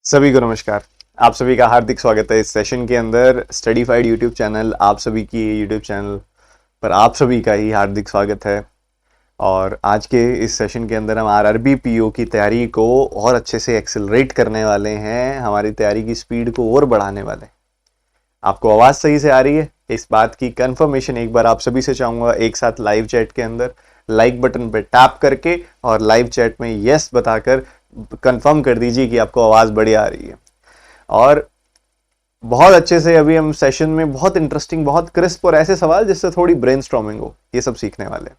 सभी को नमस्कार। आप सभी का हार्दिक स्वागत है इस सेशन के अंदर। स्टडीफाइड यूट्यूब चैनल, आप सभी की यूट्यूब चैनल पर आप सभी का ही हार्दिक स्वागत है। और आज के इस सेशन के अंदर हम आरआरबी पीओ की तैयारी को और अच्छे से एक्सेलरेट करने वाले हैं, हमारी तैयारी की स्पीड को और बढ़ाने वाले हैं। आपको आवाज़ सही से आ रही है? इस बात की कंफर्मेशन एक बार आप सभी से चाहूँगा एक साथ लाइव चैट के अंदर लाइक बटन पर टैप करके और लाइव चैट में यस बताकर कंफर्म कर दीजिए कि आपको आवाज़ बढ़िया आ रही है। और बहुत अच्छे से अभी हम सेशन में बहुत इंटरेस्टिंग, बहुत क्रिस्प और ऐसे सवाल जिससे थोड़ी ब्रेनस्टॉर्मिंग हो, ये सब सीखने वाले हैं।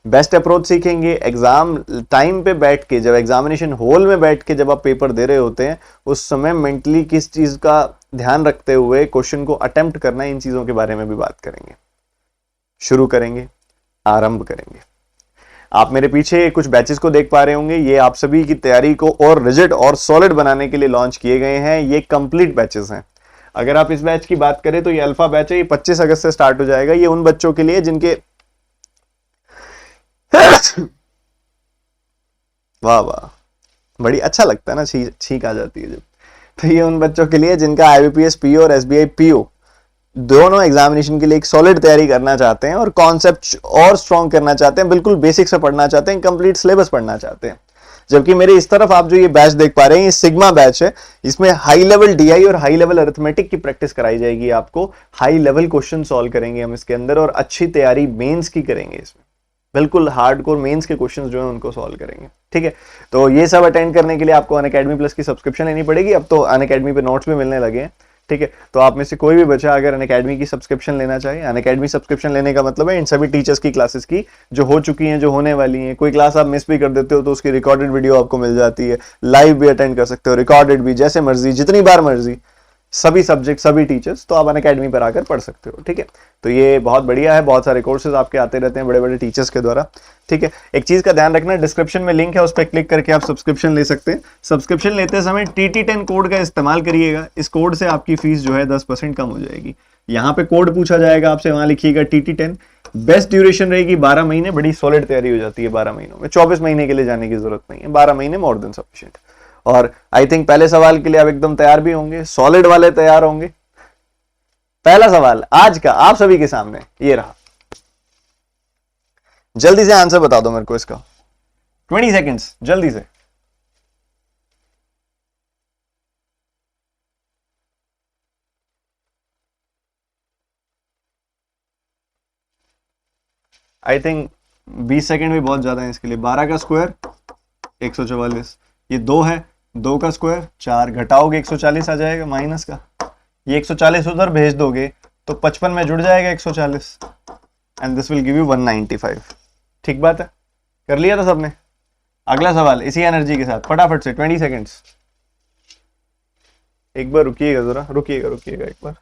बेस्ट अप्रोच सीखेंगे। एग्जाम टाइम पे बैठ के, जब एग्जामिनेशन हॉल में बैठ के जब आप पेपर दे रहे होते हैं, उस समय मेंटली किस चीज़ का ध्यान रखते हुए क्वेश्चन को अटेम्प्ट करना है, इन चीज़ों के बारे में भी बात करेंगे। शुरू करेंगे, आरंभ करेंगे। आप मेरे पीछे कुछ बैचेस को देख पा रहे होंगे, ये आप सभी की तैयारी को और रिजिड और सॉलिड बनाने के लिए लॉन्च किए गए हैं। ये कंप्लीट बैचेस हैं। अगर आप इस बैच की बात करें तो ये अल्फा बैच है, ये 25 अगस्त से स्टार्ट हो जाएगा। ये उन बच्चों के लिए जिनके वाह वाह, बड़ी अच्छा लगता है ना, छींक आ जाती है जब। तो ये उन बच्चों के लिए जिनका आईबीपीएस पीओ और एसबीआई पीओ दोनों एग्जामिनेशन के लिए एक सॉलिड तैयारी करना चाहते हैं और कॉन्सेप्ट और स्ट्रॉन्ग करना चाहते हैं, बिल्कुल बेसिक से पढ़ना चाहते हैं, कंप्लीट सिलेबस पढ़ना चाहते हैं। जबकि मेरे इस तरफ आप जो ये बैच देख पा रहे हैं, ये सिग्मा बैच है। इसमें हाई लेवल डीआई और हाई लेवल अरिथमेटिक की प्रैक्टिस कराई जाएगी। आपको हाई लेवल क्वेश्चन सॉल्व करेंगे हम इसके अंदर, और अच्छी तैयारी मेंस की करेंगे। इसमें बिल्कुल हार्डकोर मेंस के क्वेश्चंस जो है उनको सॉल्व करेंगे। ठीक है, तो ये सब अटेंड करने के लिए आपको अनअकैडमी प्लस की सब्सक्रिप्शन लेनी पड़ेगी। अब तो अनअकैडमी पे नोट्स भी मिलने लगे हैं। ठीक है, तो आप में से कोई भी बच्चा अगर अनअकैडमी की सब्सक्रिप्शन लेना चाहे, अनअकैडमी सब्सक्रिप्शन लेने का मतलब है इन सभी टीचर्स की क्लासेस की जो हो चुकी हैं, जो होने वाली हैं। कोई क्लास आप मिस भी कर देते हो तो उसकी रिकॉर्डेड वीडियो आपको मिल जाती है, लाइव भी अटेंड कर सकते हो, रिकॉर्डेड भी, जैसे मर्जी, जितनी बार मर्जी, सभी सब्जेक्ट, सभी टीचर्स, तो आप अनअकैडमी पर आकर पढ़ सकते हो। ठीक है, तो ये बहुत बढ़िया है। बहुत सारे कोर्सेज आपके आते रहते हैं बड़े बड़े टीचर्स के द्वारा। ठीक है, एक चीज का ध्यान रखना, डिस्क्रिप्शन में लिंक है, उस पर क्लिक करके आप सब्सक्रिप्शन ले सकते हैं। सब्सक्रिप्शन लेते समय TT10 कोड का इस्तेमाल करिएगा। इस कोड से आपकी फीस जो है 10% कम हो जाएगी। यहाँ पे कोड पूछा जाएगा आपसे, वहां लिखिएगा TT10। बेस्ट ड्यूरेशन रहेगी 12 महीने। बड़ी सॉलिड तैयारी हो जाती है 12 महीनों में। 24 महीने के लिए जाने की जरूरत नहीं है, 12 महीने मोर देन सफिशिएंट। और आई थिंक पहले सवाल के लिए आप एकदम तैयार भी होंगे, सॉलिड वाले तैयार होंगे। पहला सवाल आज का आप सभी के सामने ये रहा। जल्दी से आंसर बता दो मेरे को इसका, 20 सेकेंड्स, जल्दी से। आई थिंक 20 सेकेंड भी बहुत ज्यादा है इसके लिए। 12 का स्क्वायर 144, ये 2 है, 2 का स्क्वायर 4, घटाओगे 140 आ जाएगा माइनस का। ये 140 उधर भेज दोगे तो 55 में जुड़ जाएगा 140, and this will give you 195। ठीक बात है, कर लिया था सबने। अगला सवाल इसी एनर्जी के साथ फटाफट से, 20 सेकेंड्स। एक बार रुकिएगा, जरा रुकिएगा एक बार,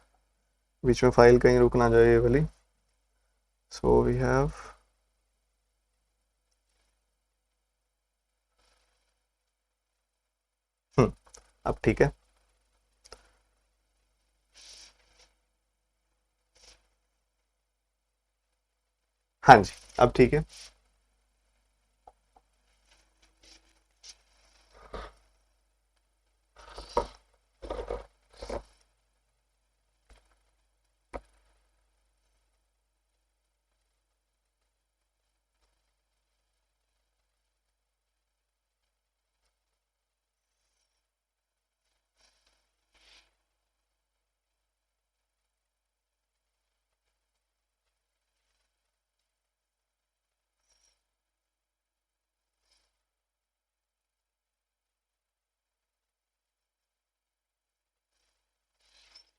बीच में फाइल कहीं रुक ना जाए ये वाली। सो वी हैव अब ठीक है। हाँ जी, अब ठीक है।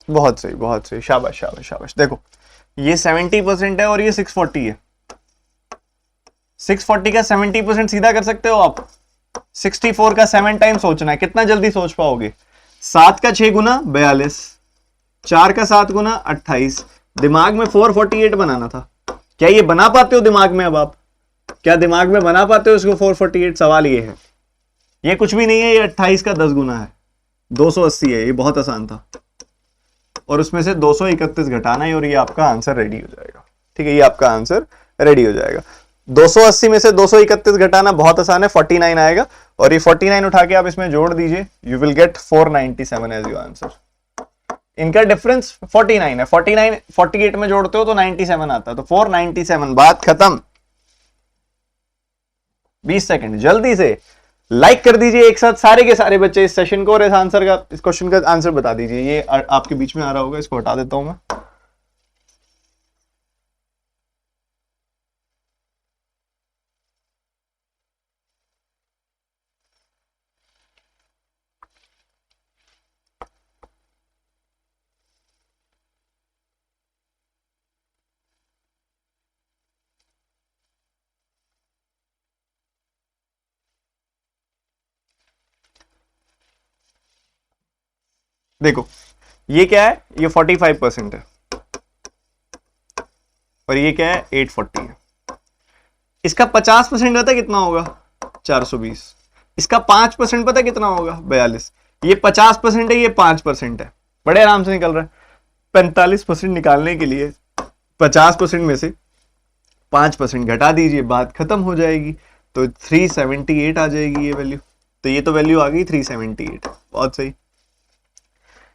बहुत सही, बहुत सही, शाबाश शाबाश शाबाश। देखो ये 70% है और ये 640 है। 640 का 70% सीधा कर सकते हो आप। 64 का 7 टाइम सोचना है, कितना जल्दी सोच पाओगे। 7 का 6 गुना 42, 4 का 7 गुना 28। दिमाग में 448 बनाना था। क्या ये बना पाते हो दिमाग में? अब आप क्या दिमाग में बना पाते हो इसको 448? सवाल ये है। ये कुछ भी नहीं है, ये 28 का 10 गुना है, 280 है। ये बहुत आसान था, और उसमें से 231 घटाना है और ये आपका आंसर रेडी हो जाएगा। ठीक है, ये आपका आंसर रेडी हो जाएगा। 280 में से 231 घटाना बहुत आसान है, 49 आएगा। और ये 49 उठा के आप इसमें जोड़ दीजिए, you will get 497 as your answer. इनका डिफरेंस 49 है, 49 48 में जोड़ते हो तो 97 आता है, तो 497। बात खत्म। 20 सेकंड, जल्दी से लाइक कर दीजिए एक साथ सारे के सारे बच्चे इस सेशन को, और इस आंसर का, इस क्वेश्चन का आंसर बता दीजिए। ये आपके बीच में आ रहा होगा, इसको हटा देता हूं मैं। देखो ये क्या है, ये 45% है, और ये क्या है 840 है। इसका 50% पता कितना होगा 420। इसका 5% पता कितना होगा 42। ये 50% है, ये 5% है, बड़े आराम से निकल रहा है। 45% निकालने के लिए 50% में से 5% घटा दीजिए, बात खत्म हो जाएगी। तो 378 आ जाएगी ये वैल्यू। तो ये तो वैल्यू आ गई 378, बहुत सही।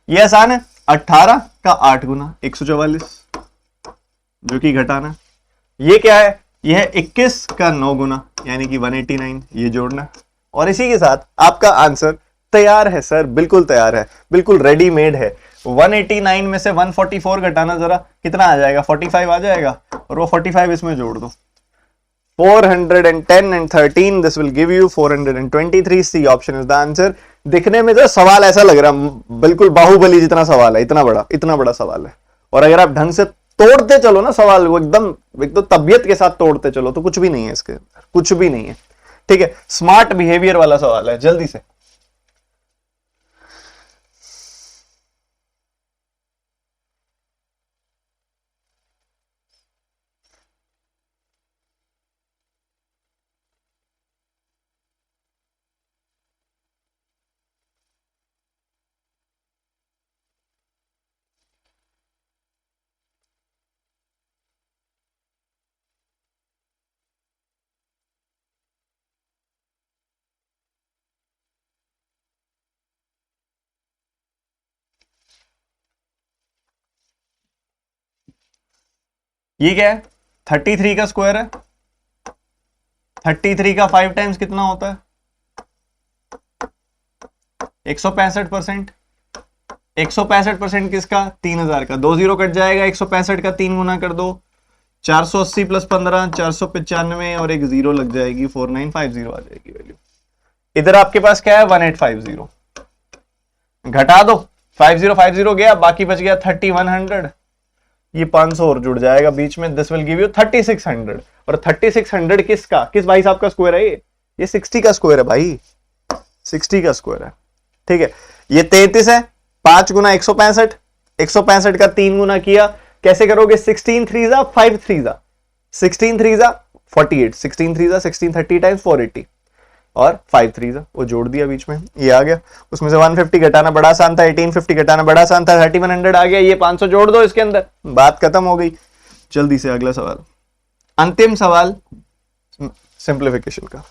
ये आसान है, 18 का 8 गुना 144, जो कि घटाना। ये क्या है, यह है 21 का 9 गुना यानी कि 189, ये जोड़ना। और इसी के साथ आपका आंसर तैयार है सर, बिल्कुल तैयार है, बिल्कुल रेडीमेड है। 189 में से 144 घटाना, जरा कितना आ जाएगा, 45 आ जाएगा, और वो 45 इसमें जोड़ दो। 410 and 13, this will give you 423. C option is the answer. दिखने में तो सवाल ऐसा लग रहा है बिल्कुल बाहुबली जितना सवाल है, इतना बड़ा सवाल है। और अगर आप ढंग से तोड़ते चलो ना सवाल को, एकदम तबियत के साथ तोड़ते चलो, तो कुछ भी नहीं है इसके अंदर, कुछ भी नहीं है। ठीक है, स्मार्ट बिहेवियर वाला सवाल है, जल्दी से। ये क्या है, 33 का स्क्वायर है। 33 का 5 टाइम्स कितना होता है 165%। 165% किसका, 3000 का। 2 जीरो कट जाएगा, 165 का 3 गुना कर दो, 480 प्लस 15 495, और एक जीरो लग जाएगी, 4950 आ जाएगी वैल्यू। इधर आपके पास क्या है 1850, घटा दो, 5050 गया, बाकी बच गया 3100। ये 500 और जुड़ जाएगा बीच में, दिस विल गिव यू 3600। और 3600 किसका, किस भाई साहब का स्क्वायर है ये 60 का स्क्वायर है भाई, 60 का स्क्वायर है। ठीक है, ये 33 है, 5 गुना 165, 165 का 3 गुना किया, कैसे करोगे, 16 3 जा 5 3 जा 16 3 जा 48, 16 3 जा 16 30 टाइम्स 480, और 5 3 जा वो जोड़ दिया बीच में, ये आ गया। उसमें से 150 घटाना बड़ा आसान था, 1850 घटाना बड़ा आसान था, 3100 आ गया, ये 500 जोड़ दो इसके अंदर, बात खत्म हो गई। जल्दी से अगला सवाल, अंतिम सवाल सिंप्लीफिकेशन का।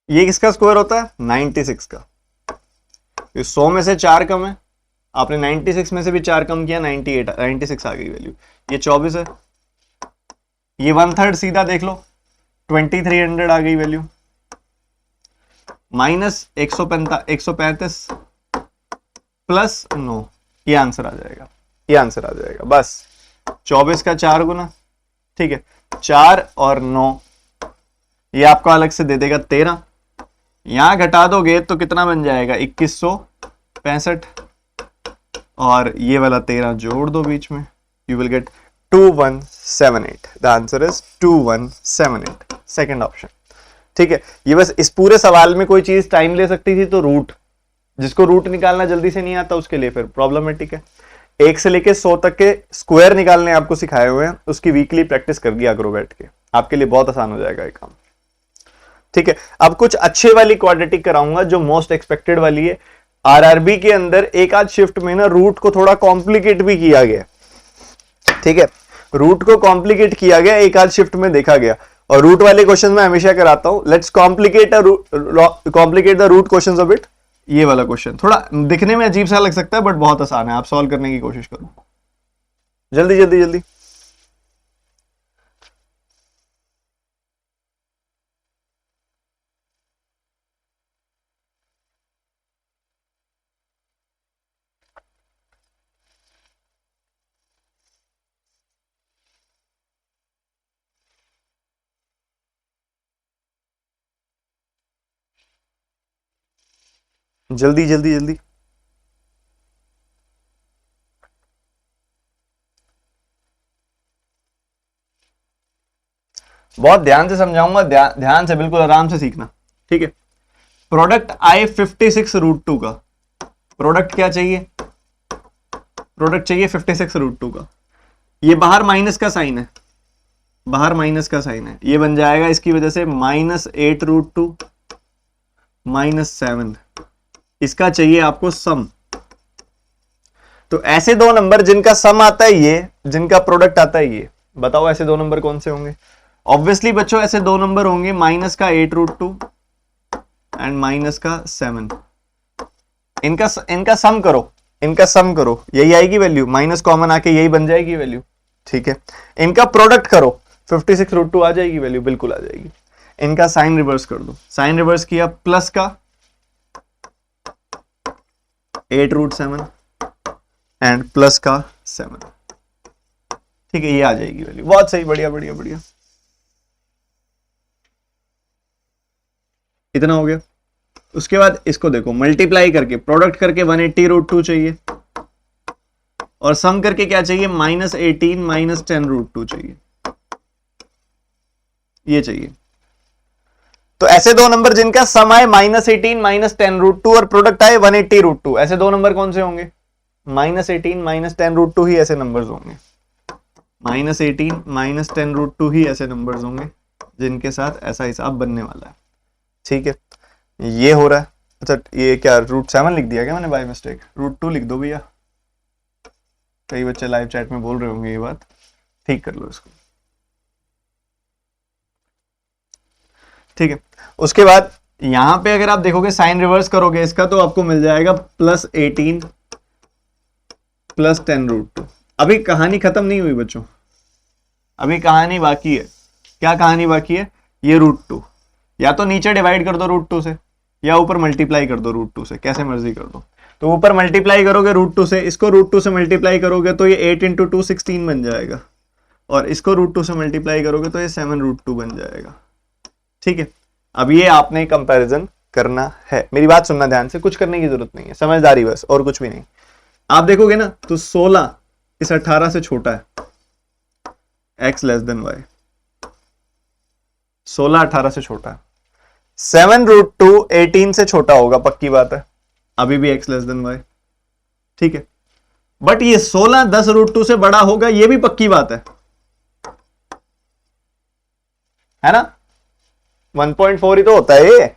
ये किसका स्क्वायर होता है 96 का। 100 में से 4 कम है, आपने 96 में से भी 4 कम किया, 96 आ गई वैल्यू। ये 24 है, ये 1/3 सीधा देख लो, 2300 आ गई वैल्यू, माइनस 135 प्लस 9, ये आंसर आ जाएगा, ये आंसर आ जाएगा बस। 24 का 4 गुना, ठीक है, 4 और 9, ये आपको अलग से दे देगा 13। यहां घटा दोगे तो कितना बन जाएगा 2165, और ये वाला 13 जोड़ दो बीच में, you will gate 2178। The answer is 2178, second option. ठीक है, ये बस इस पूरे सवाल में कोई चीज टाइम ले सकती थी तो रूट, जिसको रूट निकालना जल्दी से नहीं आता उसके लिए फिर प्रॉब्लमेटिक है। 1 से लेके 100 तक के स्क्वायर निकालने आपको सिखाए हुए हैं, उसकी वीकली प्रैक्टिस कर दिया करो बैठ के, आपके लिए बहुत आसान हो जाएगा ये काम। ठीक है, अब कुछ अच्छे वाली क्वाड्रेटिक कराऊंगा जो मोस्ट एक्सपेक्टेड वाली है। आरआरबी के अंदर एक आध शिफ्ट में ना रूट को थोड़ा कॉम्प्लिकेट भी किया गया। ठीक है, रूट को कॉम्प्लिकेट किया गया, एक आध शिफ्ट में देखा गया, और रूट वाले क्वेश्चन में हमेशा कराता हूं। Let's complicate the root question of it. ये वाला क्वेश्चन थोड़ा दिखने में अजीब सा लग सकता है बट बहुत आसान है, आप सॉल्व करने की कोशिश करो जल्दी जल्दी जल्दी। जल्दी जल्दी जल्दी। बहुत ध्यान से समझाऊंगा, ध्यान से, बिल्कुल आराम से सीखना। ठीक है, प्रोडक्ट आए 56√2 का। प्रोडक्ट क्या चाहिए? प्रोडक्ट चाहिए 56√2 का। ये बाहर माइनस का साइन है, बाहर माइनस का साइन है, ये बन जाएगा इसकी वजह से -8√2 -7। इसका चाहिए आपको सम। तो ऐसे दो नंबर जिनका सम आता है ये, जिनका प्रोडक्ट आता है ये, बताओ ऐसे दो नंबर कौन से होंगे? ऑब्वियसली बच्चों ऐसे दो नंबर होंगे, माइनस का 8√2 एंड माइनस का 7। इनका सम करो, इनका सम करो, यही आएगी वैल्यू, माइनस कॉमन आके यही बन जाएगी वैल्यू। ठीक है, इनका प्रोडक्ट करो, 56√2 आ जाएगी वैल्यू, बिल्कुल आ जाएगी। इनका साइन रिवर्स कर दो, साइन रिवर्स किया, प्लस का 8√7 एंड प्लस का 7। ठीक है, ये आ जाएगी वैल्यू, बहुत सही, बढ़िया बढ़िया बढ़िया। इतना हो गया। उसके बाद इसको देखो, मल्टीप्लाई करके, प्रोडक्ट करके 180√2 चाहिए, और सम करके क्या चाहिए? -18 -10√2 चाहिए, ये चाहिए। तो ऐसे दो नंबर जिनका सम आए -18 -10√2 और प्रोडक्ट आए 180√2, ऐसे दो नंबर कौन से होंगे? -18 -10√2 ही ऐसे नंबर्स होंगे, -18 -10√2 ही ऐसे नंबर्स होंगे जिनके साथ ऐसा हिसाब बनने वाला है। ठीक है, ये हो रहा है। अच्छा, ये क्या √7 लिख दिया क्या मैंने बाय मिस्टेक? √2 लिख दो भैया, कई बच्चे लाइव चैट में बोल रहे होंगे ये बात, ठीक कर लो इसको। ठीक है, उसके बाद यहां पे अगर आप देखोगे साइन रिवर्स करोगे इसका, तो आपको मिल जाएगा +18 +10√2। अभी कहानी खत्म नहीं हुई बच्चों, अभी कहानी बाकी है। क्या कहानी बाकी है? ये √2, या तो नीचे डिवाइड कर दो √2 से, या ऊपर मल्टीप्लाई कर दो √2 से, कैसे मर्जी कर दो। तो ऊपर मल्टीप्लाई करोगे √2 से, इसको √2 से मल्टीप्लाई करोगे तो ये 8 × 2 16 बन जाएगा, और इसको √2 से मल्टीप्लाई करोगे तो ये 7√2 बन जाएगा। ठीक है, अब ये आपने कंपैरिजन करना है। मेरी बात सुनना ध्यान से, कुछ करने की जरूरत नहीं है, समझदारी बस, और कुछ भी नहीं। आप देखोगे ना तो 16 इस 18 से छोटा है, x y। 16 18 से छोटा है, 7√2 18 से छोटा होगा, पक्की बात है, अभी भी x y। ठीक है, बट ये 16 10√2 से बड़ा होगा, ये भी पक्की बात है ना? 1.4 ही तो होता है ये,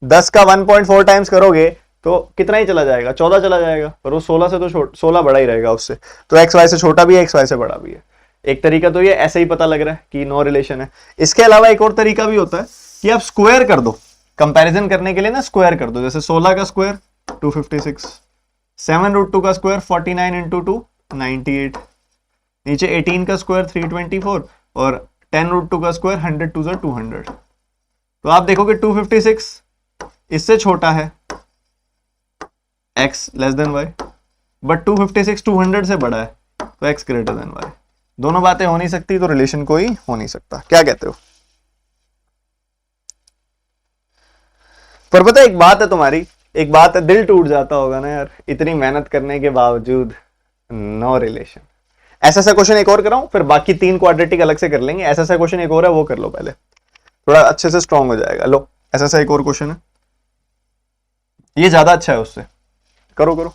10 का 1.4 टाइम्स करोगे तो कितना ही चला जाएगा? 14 चला जाएगा, पर वो 16 से तो 16 बड़ा ही रहेगा उससे, तो एक्स वाई से छोटा भी है, एक्स वाई से बड़ा भी है। एक तरीका तो ये ऐसे ही पता लग रहा है कि नो रिलेशन है। इसके अलावा एक और तरीका भी होता है कि आप स्क्वायर कर दो, कंपैरिजन करने के लिए ना स्क्वायर कर दो। जैसे 16 का स्क्वायर 256, 7√2 का स्क्वायर 49 × 2 98, नीचे 18 का स्क्वायर 324, और 10√2 का स्क्वायर 100 2 200। तो आप देखोगे 256 इससे छोटा है, x y, बट 256 200 से बड़ा है, तो x y। दोनों बातें हो नहीं सकती, तो रिलेशन कोई हो नहीं सकता। क्या कहते हो? पर पता है एक बात है तुम्हारी, एक बात है, दिल टूट जाता होगा ना यार, इतनी मेहनत करने के बावजूद नो रिलेशन। ऐसा सा क्वेश्चन एक और कराऊं, फिर बाकी 3 क्वाड्रेटिक अलग से कर लेंगे। ऐसा सा क्वेश्चन एक और है, वो कर लो पहले, थोड़ा अच्छे से स्ट्रांग हो जाएगा। लो ऐसा सा एक और क्वेश्चन है, ये ज्यादा अच्छा है उससे। करो करो।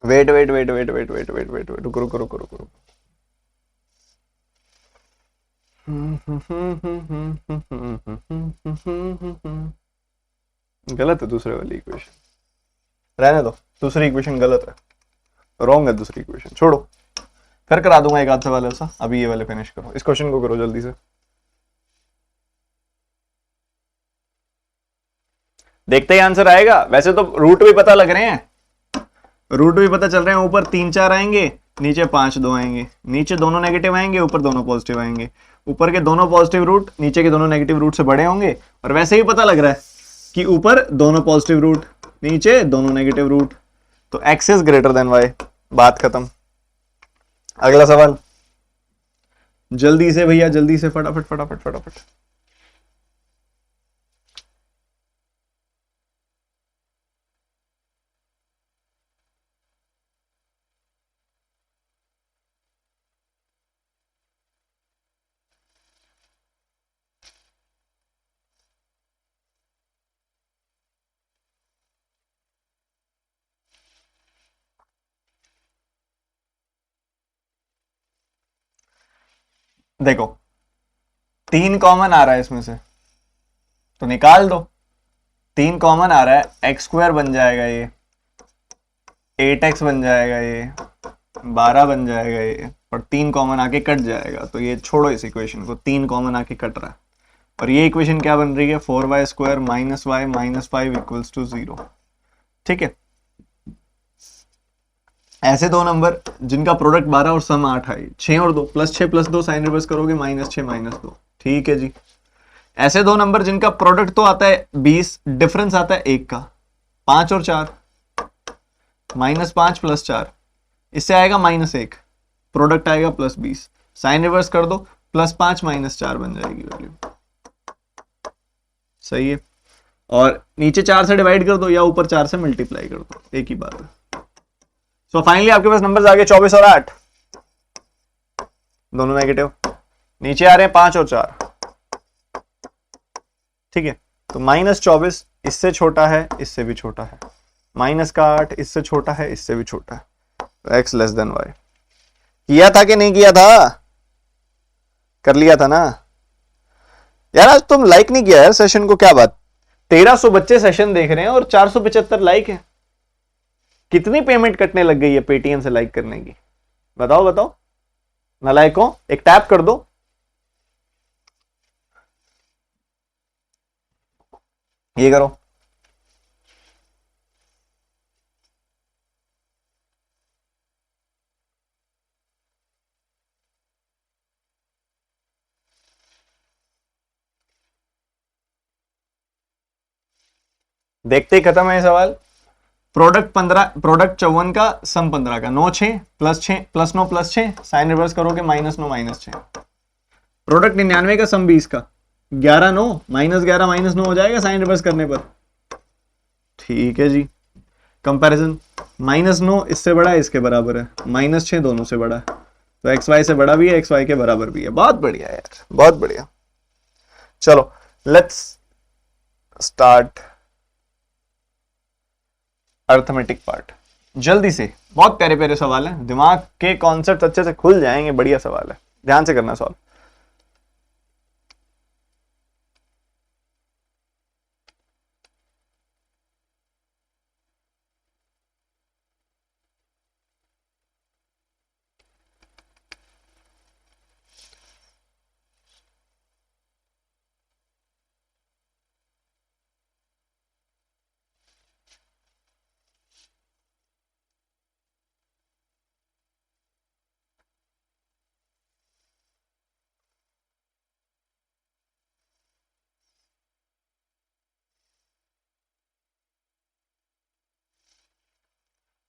Wait wait wait wait wait wait wait wait wait, करो करो करो करो। गलत है दूसरे वाली इक्वेशन, रहने दो। दूसरी इक्वेशन गलत है, रॉन्ग है दूसरी इक्वेशन, छोड़ो। फिर करा दूंगा एक आध सवाल ऐसा, अभी ये वाले फिनिश करो, इस क्वेश्चन को करो जल्दी से। देखते ही आंसर आएगा। वैसे तो रूट भी पता लग रहे हैं, रूट भी पता चल रहे हैं। ऊपर 3 4 आएंगे, नीचे 5 2 आएंगे, नीचे दोनों नेगेटिव आएंगे, ऊपर दोनों पॉजिटिव आएंगे। ऊपर के दोनों पॉजिटिव रूट नीचे के दोनों नेगेटिव रूट से बड़े होंगे, और वैसे ही पता लग रहा है कि ऊपर दोनों पॉजिटिव रूट, नीचे दोनों नेगेटिव रूट, तो X is greater than Y. बात खत्म। अगला सवाल जल्दी से भैया, जल्दी से, फटाफट फटाफट फटाफट। देखो 3 कॉमन आ रहा है इसमें से, तो निकाल दो। 3 कॉमन आ रहा है, एक्स स्क्वायर बन जाएगा ये, 8x बन जाएगा ये, 12 बन जाएगा ये, और 3 कॉमन आके कट जाएगा। तो ये छोड़ो इस इक्वेशन को, 3 कॉमन आके कट रहा है। और ये इक्वेशन क्या बन रही है, 4y square minus Y minus 5 equals to 0। ठीक है। ऐसे दो नंबर जिनका प्रोडक्ट 12 और सम 8 है, 6 और 2 प्लस 6 प्लस 2 साइन रिवर्स करोगे -6 -2। ठीक है जी। ऐसे दो नंबर जिनका प्रोडक्ट तो आता है 20, डिफरेंस आता है 1 का, 5 और 4, -5 प्लस 4, इससे आएगा -1, प्रोडक्ट आएगा +20, साइन रिवर्स कर दो, +5 -4 बन जाएगी वैल्यू। सही है। और नीचे 4 से डिवाइड कर दो या ऊपर 4 से मल्टीप्लाई कर दो, एक ही बात है। सो फाइनली आपके पास नंबर्स आ गए 24 और 8, दोनों नेगेटिव। नीचे आ रहे हैं 5 और 4। ठीक है। तो -24 इससे छोटा है, इससे भी छोटा है, -8 इससे छोटा है, इससे भी छोटा है, तो x लेस देन वाई। किया था कि नहीं किया था? कर लिया था ना यार। आज तुम लाइक नहीं किया यार सेशन को, क्या बात? 1300 बच्चे सेशन देख रहे हैं और 475 लाइक है। कितनी पेमेंट कटने लग गई है पेटीएम से लाइक करने की? बताओ बताओ नालायकों, एक टैप कर दो। ये करो। देखते ही खत्म है ये सवाल। प्रोडक्ट 15, प्रोडक्ट 54 का, सम 15 का, 9 6 प्लस 9 प्लस 6, साइन रिवर्स करोगे -9 -6। प्रोडक्ट 99 का, सम 20 का, 11 9 -11 -9 हो जाएगा साइन रिवर्स करने पर। ठीक है जी। कंपैरिजन, -9 इससे बड़ा है, इसके बराबर है, -6 दोनों से बड़ा है, तो एक्स वाई से बड़ा भी है, एक्स वाई के बराबर भी है। बहुत बढ़िया यार, बहुत बढ़िया। चलो लेट्स स्टार्ट अर्थमेटिक पार्ट। जल्दी से, बहुत प्यारे प्यारे सवाल हैं, दिमाग के कॉन्सेप्ट अच्छे से खुल जाएंगे। बढ़िया सवाल है, ध्यान से करना सवाल।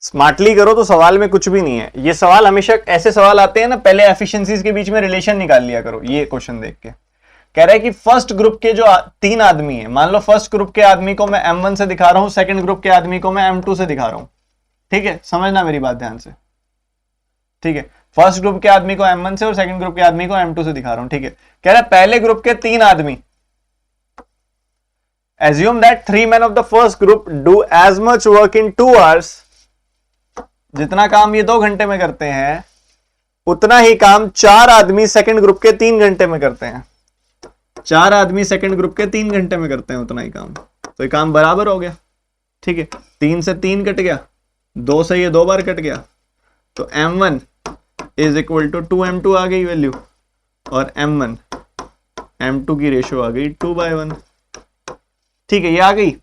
स्मार्टली करो तो सवाल में कुछ भी नहीं है। ये सवाल हमेशा ऐसे सवाल आते हैं ना, पहले एफिशिएंसीज के बीच में रिलेशन निकाल लिया करो। ये क्वेश्चन देख के कह रहा है कि फर्स्ट ग्रुप के जो 3 आदमी है, मान लो फर्स्ट ग्रुप के आदमी को मैं M1 से दिखा रहा हूं, सेकंड ग्रुप के आदमी को मैं M2 से दिखा रहा हूं। ठीक है, समझना मेरी बात ध्यान से। ठीक है, फर्स्ट ग्रुप के आदमी को M1 से और सेकंड ग्रुप के आदमी को M2 से दिखा रहा हूं। ठीक है, कह रहा है पहले ग्रुप के 3 आदमी, assume that 3 men of the first group do as much work in 2 hours, जितना काम ये 2 घंटे में करते हैं उतना ही काम 4 आदमी सेकंड ग्रुप के 3 घंटे में करते हैं। 4 आदमी सेकंड ग्रुप के 3 घंटे में करते हैं उतना ही काम, तो ये काम बराबर हो गया। ठीक है, 3 से 3 कट गया, 2 से ये 2 बार कट गया, तो M1 is equal to 2M2 आ गई वैल्यू, और M1 M2 की रेशियो आ गई 2/1। ठीक है, ये आ गई।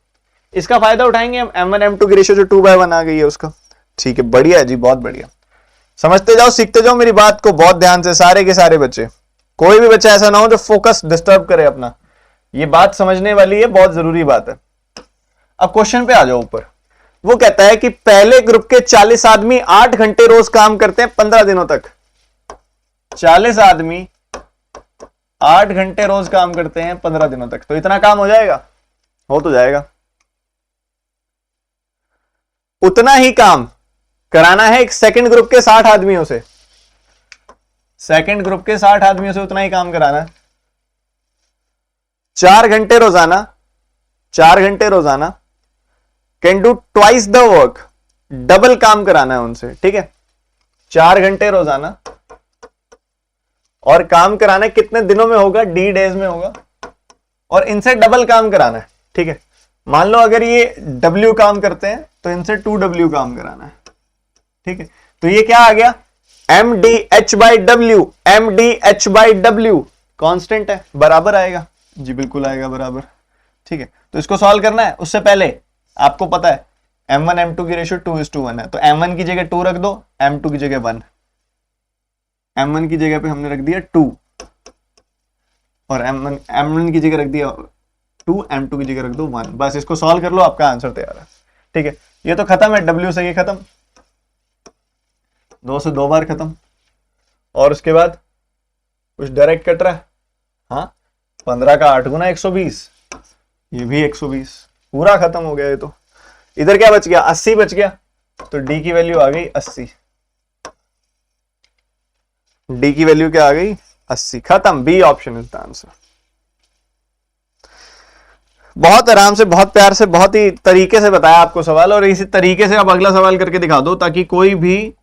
इसका फायदा उठाएंगे हम, M1 M2 की रेशियो जो 2/1 आ गई है उसका। ठीक है, बढ़िया है जी, बहुत बढ़िया। समझते जाओ, सीखते जाओ मेरी बात को बहुत ध्यान से, सारे के सारे बच्चे। कोई भी बच्चा ऐसा ना हो जो फोकस डिस्टर्ब करे अपना। ये बात समझने वाली है, बहुत जरूरी बात है। अब क्वेश्चन पे आ जाओ ऊपर। वो कहता है कि पहले ग्रुप के 40 आदमी 8 घंटे रोज काम करते हैं 15 दिनों तक। 40 आदमी 8 घंटे रोज काम करते हैं 15 दिनों तक, तो इतना काम हो जाएगा? हो तो जाएगा। उतना ही काम कराना है एक सेकंड ग्रुप के 60 आदमियों से। सेकंड ग्रुप के 60 आदमियों से उतना ही काम कराना है। 4 घंटे रोजाना, 4 घंटे रोजाना, can do twice the work, double काम कराना है उनसे। ठीक है, 4 घंटे रोजाना, और काम कराना है कितने दिनों में होगा? D डेज में होगा, और इनसे डबल काम कराना है। ठीक है, मान लो अगर ये W काम करते हैं तो इनसे 2W काम कराना है। ठीक है, तो ये क्या आ गया? MDH/W, MDH/W कांस्टेंट है, बराबर आएगा जी, बिल्कुल आएगा बराबर। ठीक है, तो इसको सॉल्व करना है। उससे पहले आपको पता है M1 M2 की रेशियो 2:1 है, तो M1 की जगह 2 रख दो, M2 की जगह 1। M1 की जगह पे हमने रख दिया 2, और M1 की जगह रख दिया 2, M2 की जगह रख दो 1। बस इसको सॉल्व कर लो, आपका आंसर तैयार है। ठीक है, ये तो खत्म है, W से ये खत्म, 2 से 2 बार खत्म, और उसके बाद कुछ डायरेक्ट कट रहा है। हाँ, 15 का 8 गुना 120, ये भी 120, पूरा खत्म हो गया। ये तो इधर क्या बच गया? 80 बच गया, तो D की वैल्यू आ गई 80। D की वैल्यू क्या आ गई? 80। खत्म, B option is the answer. बहुत आराम से, बहुत प्यार से, बहुत ही तरीके से बताया आपको सवाल, और इसी तरीके से आप अगला सवाल करके दिखा दो ताकि कोई भी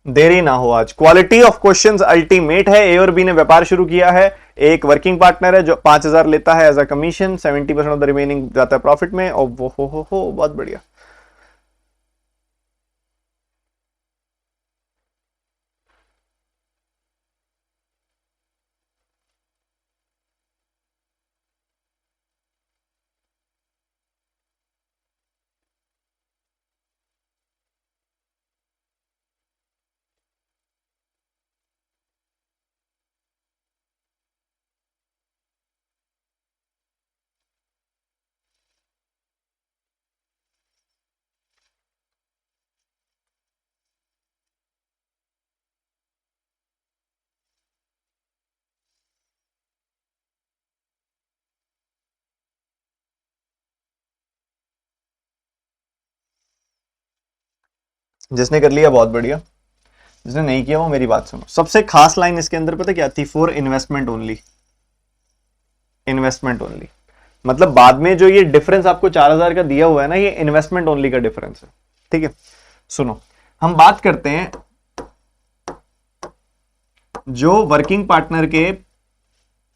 देरी ना हो। आज क्वालिटी ऑफ क्वेश्चंस अल्टीमेट है। ए और बी ने व्यापार शुरू किया है। एक वर्किंग पार्टनर है जो 5000 लेता है as a commission, 70% of the remaining जाता है प्रॉफिट में। और वो हो बहुत बढ़िया। जिसने कर लिया बहुत बढ़िया, जिसने नहीं किया वो मेरी बात सुनो। सबसे खास लाइन इसके अंदर पता क्या थी? For investment only. Investment only मतलब बाद में जो ये डिफरेंस आपको 4000 का दिया हुआ है ना, ये इन्वेस्टमेंट ओनली का डिफरेंस है। ठीक है, सुनो, हम बात करते हैं जो वर्किंग पार्टनर के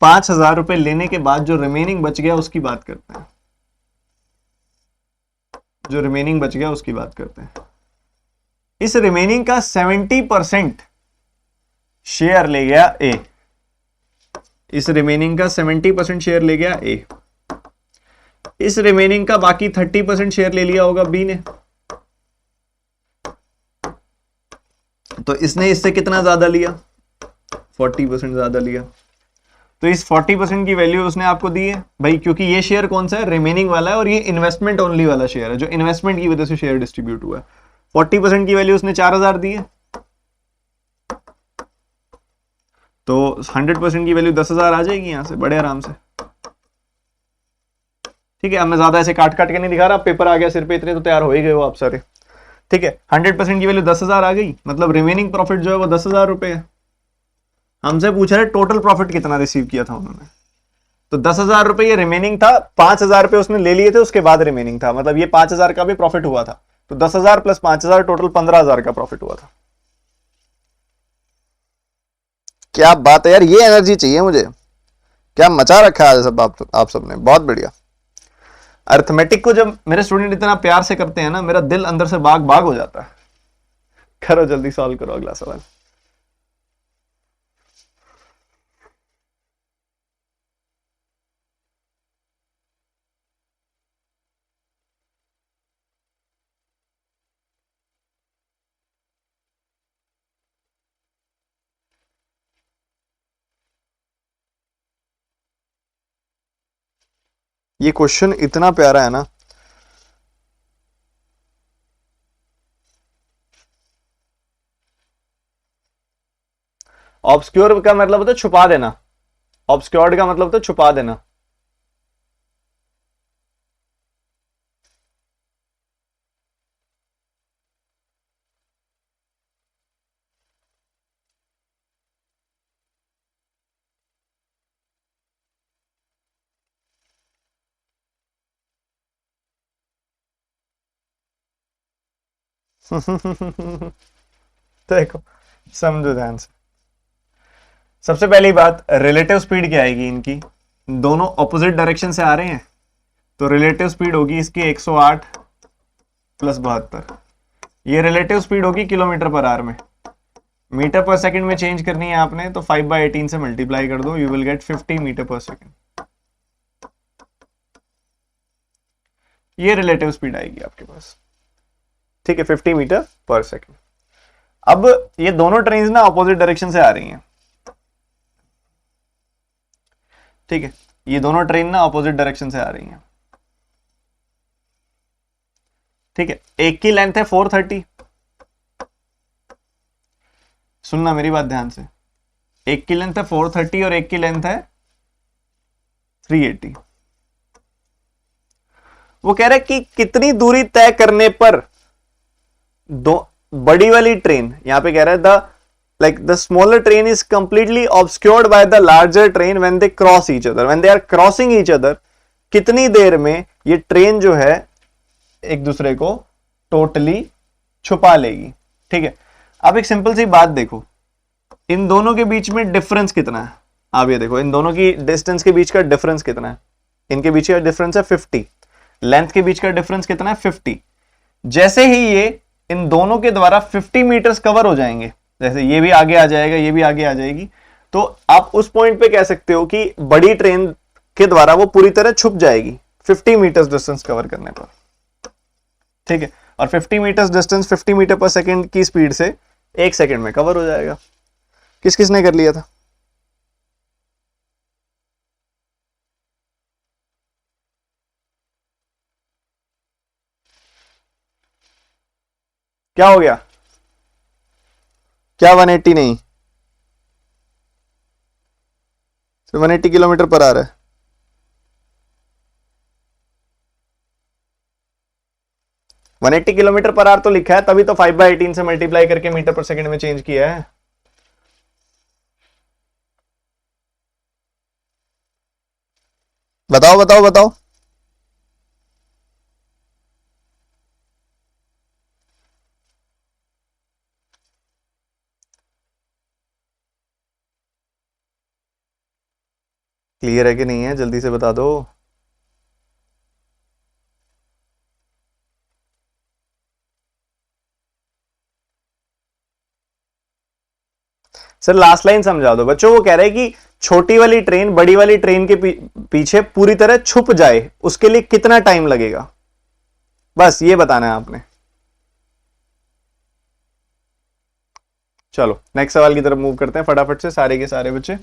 5000 रुपए लेने के बाद जो रिमेनिंग बच गया उसकी बात करते हैं। जो रिमेनिंग बच गया उसकी बात करते हैं। इस रिमेनिंग का 70% शेयर ले गया ए। इस रिमेनिंग का 70% शेयर ले गया ए। इस रिमेनिंग का बाकी 30% शेयर ले लिया होगा बी ने। तो इसने इससे कितना ज्यादा लिया? 40% ज्यादा लिया। तो इस 40% की वैल्यू उसने आपको दी है भाई, क्योंकि ये शेयर कौन सा है? रिमेनिंग वाला है, और ये इन्वेस्टमेंट ओनली वाला शेयर है जो इन्वेस्टमेंट की वजह से शेयर डिस्ट्रीब्यूट हुआ है। 40% की वैल्यू उसने 4000 दी है, तो 100% की वैल्यू 10,000 आ जाएगी यहां से बड़े आराम से। ठीक है, अब मैं ज्यादा ऐसे काट काट के नहीं दिखा रहा, पेपर आ गया सिर पे, इतने तो तैयार हो ही गए हो आप सारे। ठीक है, 100% की वैल्यू 10,000 आ गई, मतलब रिमेनिंग प्रॉफिट जो है वो 10,000 रुपए है। हमसे पूछ रहे टोटल प्रॉफिट कितना रिसीव किया था उन्होंने, तो 10,000 रुपए ये रिमेनिंग था, 5,000 रुपए उसने ले लिए थे उसके बाद रिमेनिंग था, मतलब ये 5,000 का भी प्रॉफिट हुआ था, तो 10,000 प्लस 5,000 टोटल 15,000 का प्रॉफिट हुआ था। क्या बात है यार, ये एनर्जी चाहिए मुझे, क्या मचा रखा है सब आप सबने, बहुत बढ़िया। अर्थमेटिक को जब मेरे स्टूडेंट इतना प्यार से करते हैं ना, मेरा दिल अंदर से बाग बाग हो जाता है। करो जल्दी सॉल्व करो अगला सवाल। ये क्वेश्चन इतना प्यारा है ना, ऑब्सक्योर का मतलब होता है छुपा देना, ऑब्सक्योर्ड का मतलब होता है छुपा देना। देखो, समझो ध्यान से। सबसे पहली बात, रिलेटिव स्पीड क्या आएगी इनकी, दोनों ऑपोजिट डायरेक्शन से आ रहे हैं, तो रिलेटिव स्पीड होगी इसकी 108 प्लस 72, ये रिलेटिव स्पीड होगी किलोमीटर पर आवर में। मीटर पर सेकंड में चेंज करनी है आपने, तो 5/18 से मल्टीप्लाई कर दो, यू विल गेट 50 मीटर पर सेकंड। ये रिलेटिव स्पीड आएगी आपके पास। ठीक है, 50 मीटर पर सेकंड। अब ये दोनों ट्रेन ना अपोजिट डायरेक्शन से आ रही हैं। ठीक है, ये दोनों ट्रेन ना अपोजिट डायरेक्शन से आ रही हैं। ठीक है, एक की लेंथ है 430, सुनना मेरी बात ध्यान से, एक की लेंथ है 430 और एक की लेंथ है 380। वो कह रहा है कि कितनी दूरी तय करने पर दो बड़ी वाली ट्रेन, यहां पे कह रहा है the like the smaller train is completely obscured by the larger train when they cross each other, when they are crossing each other, कितनी देर में ये ट्रेन जो है एक दूसरे को टोटली छुपा लेगी। ठीक है, अब एक सिंपल सी बात देखो, इन दोनों के बीच में डिफरेंस कितना है, आप ये देखो, इन दोनों की डिस्टेंस के बीच का डिफरेंस कितना है, इनके बीच का डिफरेंस है 50, लेंथ के बीच का डिफरेंस कितना है 50। जैसे ही ये इन दोनों के द्वारा 50 मीटर्स कवर हो जाएंगे, जैसे ये भी आगे आ जाएगा, ये भी आगे आ जाएगी, तो आप उस पॉइंट पे कह सकते हो कि बड़ी ट्रेन के द्वारा वो पूरी तरह छुप जाएगी 50 मीटर्स डिस्टेंस कवर करने पर। ठीक है, और 50 मीटर्स डिस्टेंस 50 मीटर पर सेकंड की स्पीड से 1 सेकंड में कवर हो जाएगा। किस किसने कर लिया था? क्या हो गया? क्या 180 नहीं, 180 किलोमीटर पर आ रहा है। One eighty kilometre per hour तो लिखा है, तभी तो 5/18 से मल्टीप्लाई करके मीटर पर सेकंड में चेंज किया है। बताओ बताओ बताओ। क्लियर है कि नहीं है, जल्दी से बता दो। सर लास्ट लाइन समझा दो बच्चों, वो कह रहे हैं कि छोटी वाली ट्रेन बड़ी वाली ट्रेन के पीछे पूरी तरह छुप जाए, उसके लिए कितना टाइम लगेगा, बस ये बताना है आपने। चलो नेक्स्ट सवाल की तरफ मूव करते हैं फटाफट से सारे के सारे बच्चे।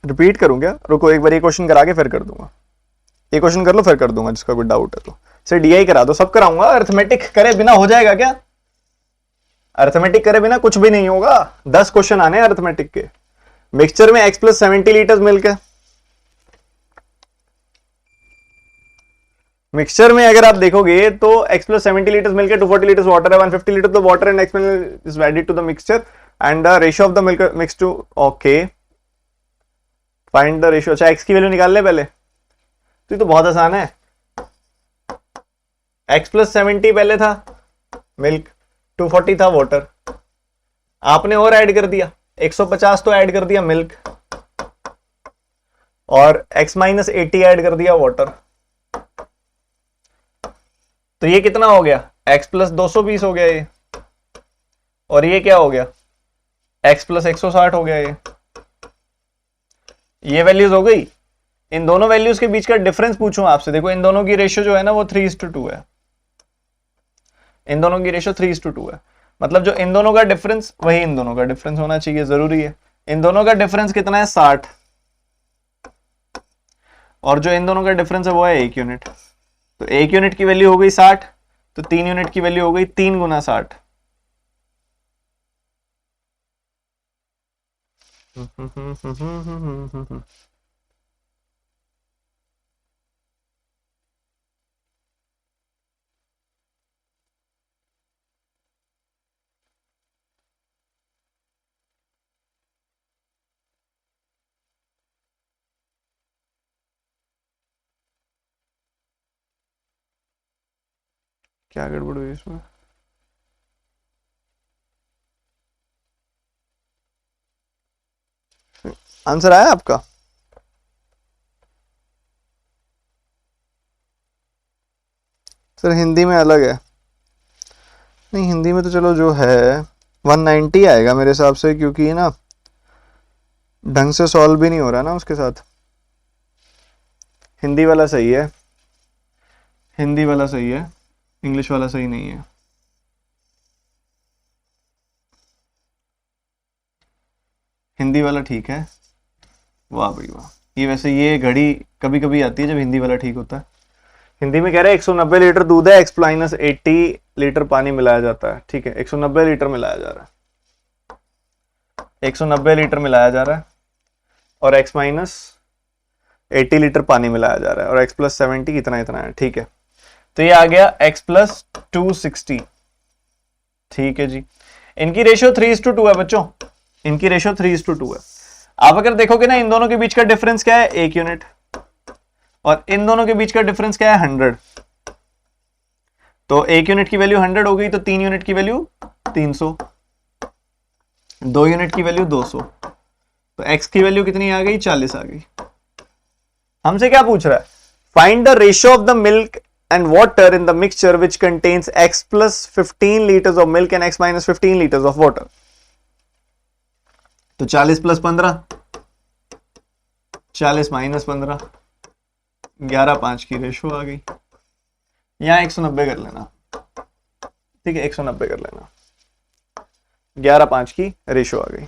रिपीट करूं क्या? रुको एक बार ये क्वेश्चन करा के फिर कर दूंगा। ये क्वेश्चन कर लो फिर कर दूंगा, जिसका कोई डाउट है तो। से डीआई करा दो, सब कराऊंगा। अर्थमेटिक करे बिना हो जाएगा क्या? अर्थमेटिक करे बिना कुछ भी नहीं होगा। 10 क्वेश्चन आने अर्थमेटिक के। मिक्सचर में x प्लस 70 लीटर मिल्क है। मिक्सचर में अगर आप देखोगे तो x प्लस 70 लीटर मिल्क है, 240 लीटर वाटर है, 150 लीटर तो water and x is added to the mixture and the ratio of the milk mix to. Okay, find the ratio. अच्छा x की वैल्यू निकाल ले पहले, तो ये तो बहुत आसान है। x प्लस 70 पहले था मिल्क, 240 था वाटर, आपने और ऐड कर दिया 150 तो ऐड कर दिया मिल्क, और x माइनस 80 ऐड कर दिया वाटर। तो ये कितना हो गया? x प्लस 220 हो गया ये, और ये क्या हो गया? x प्लस 160 हो गया ये वैल्यूज हो गई। इन दोनों वैल्यूज के बीच का डिफरेंस पूछूं आपसे, देखो इन दोनों की रेशियो जो है ना वो 3:2 है। इन दोनों की रेशियो 3:2 है, मतलब जो इन दोनों का डिफरेंस वही इन दोनों का डिफरेंस होना चाहिए, जरूरी है। इन दोनों का डिफरेंस कितना है? 60, और जो इन दोनों का डिफरेंस है वो है 1 यूनिट। तो 1 यूनिट की वैल्यू हो गई 60, तो 3 यूनिट की वैल्यू हो गई 3 गुना 60। क्या गड़बड़ हुई इसमें? आंसर आया आपका? सर हिंदी में अलग है। नहीं हिंदी में तो चलो जो है 190 आएगा मेरे हिसाब से, क्योंकि ना ढंग से सॉल्व भी नहीं हो रहा ना उसके साथ। हिंदी वाला सही है, हिंदी वाला सही है, इंग्लिश वाला सही नहीं है। हिंदी वाला ठीक है। वाह भाई वाह। ये वैसे ये घड़ी कभी कभी आती है जब हिंदी वाला ठीक होता है। हिंदी में कह रहे हैं 190 लीटर दूध है, x माइनस 80 लीटर पानी मिलाया जाता है। ठीक है, 190 लीटर मिलाया जा रहा है, 190 लीटर मिलाया जा रहा है, और x माइनस 80 लीटर पानी मिलाया जा रहा है, और x प्लस 70 इतना इतना है। ठीक है, तो ये आ गया x प्लस 260। ठीक है जी, इनकी रेशियो 3:2 है बच्चों, इनकी रेशियो 3:2 है। आप अगर देखोगे ना इन दोनों के बीच का डिफरेंस क्या है? 1 यूनिट, और इन दोनों के बीच का डिफरेंस क्या है? 100। तो 1 यूनिट की वैल्यू 100 हो गई, तो 3 यूनिट की वैल्यू 300, 2 यूनिट की वैल्यू 200, तो x की वैल्यू कितनी आ गई? 40 आ गई। हमसे क्या पूछ रहा है? Find the ratio of the milk and water in the mixture which contains x plus 15 litres of milk and x minus 15 litres of water. तो 40 प्लस 15, 40 माइनस 15, 11:5 की रेशो आ गई। यहां 190 कर लेना, ठीक है, 190 कर लेना, 11:5 की रेशो आ गई।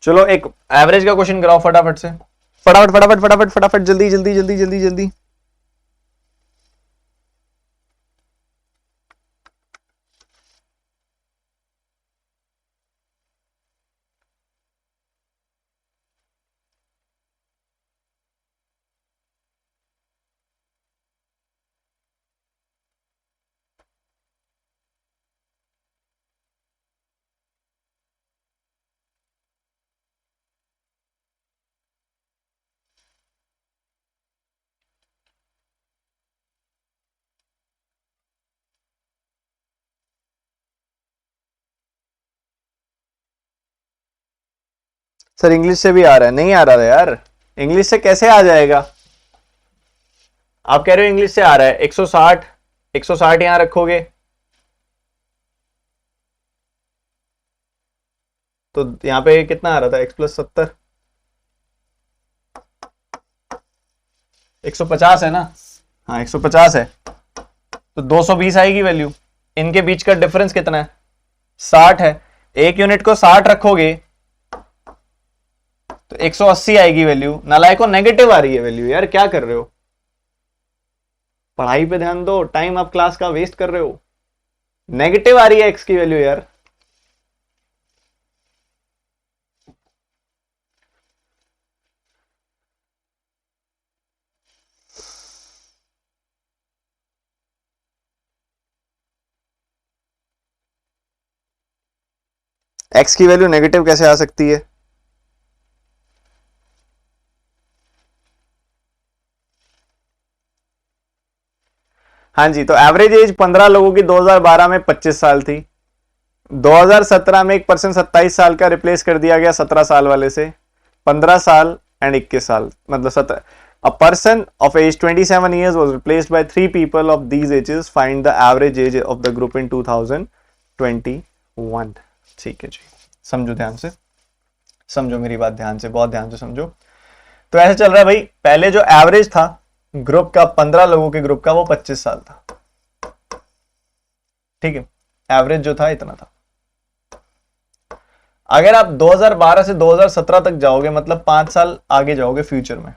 चलो एक एवरेज का क्वेश्चन कराओ फटाफट से, फटाफट फटाफट फटाफट फटाफट, जल्दी जल्दी जल्दी जल्दी जल्दी। सर इंग्लिश से भी आ रहा है? नहीं आ रहा था यार, इंग्लिश से कैसे आ जाएगा? आप कह रहे हो इंग्लिश से आ रहा है। 160, 160 यहां रखोगे तो यहां पे कितना आ रहा था? x प्लस 70, 150 है ना, हाँ 150 है तो 220 आएगी वैल्यू। इनके बीच का डिफरेंस कितना है? 60 है। एक यूनिट को 60 रखोगे तो 180 आएगी वैल्यू। नालायको नेगेटिव आ रही है वैल्यू। यार क्या कर रहे हो? पढ़ाई पे ध्यान दो, टाइम आप क्लास का वेस्ट कर रहे हो। नेगेटिव आ रही है एक्स की वैल्यू यार। एक्स की वैल्यू नेगेटिव कैसे आ सकती है? हाँ जी, तो एवरेज एज 15 लोगों की 2012 में 25 साल थी। 2017 में एक पर्सन 27 साल का रिप्लेस कर दिया गया 17 साल वाले से। 15 साल एंड 21 साल, मतलब 17। A person of age 27 years was replaced by 3 people of these ages. Find the average age of the group in 2021. ठीक है जी, समझो ध्यान से, समझो मेरी बात ध्यान से, बहुत ध्यान से समझो। तो ऐसे चल रहा है भाई, पहले जो एवरेज था ग्रुप का 15 लोगों के ग्रुप का वो 25 साल था। ठीक है, एवरेज जो था इतना था। अगर आप 2012 से 2017 तक जाओगे, मतलब 5 साल आगे जाओगे फ्यूचर में,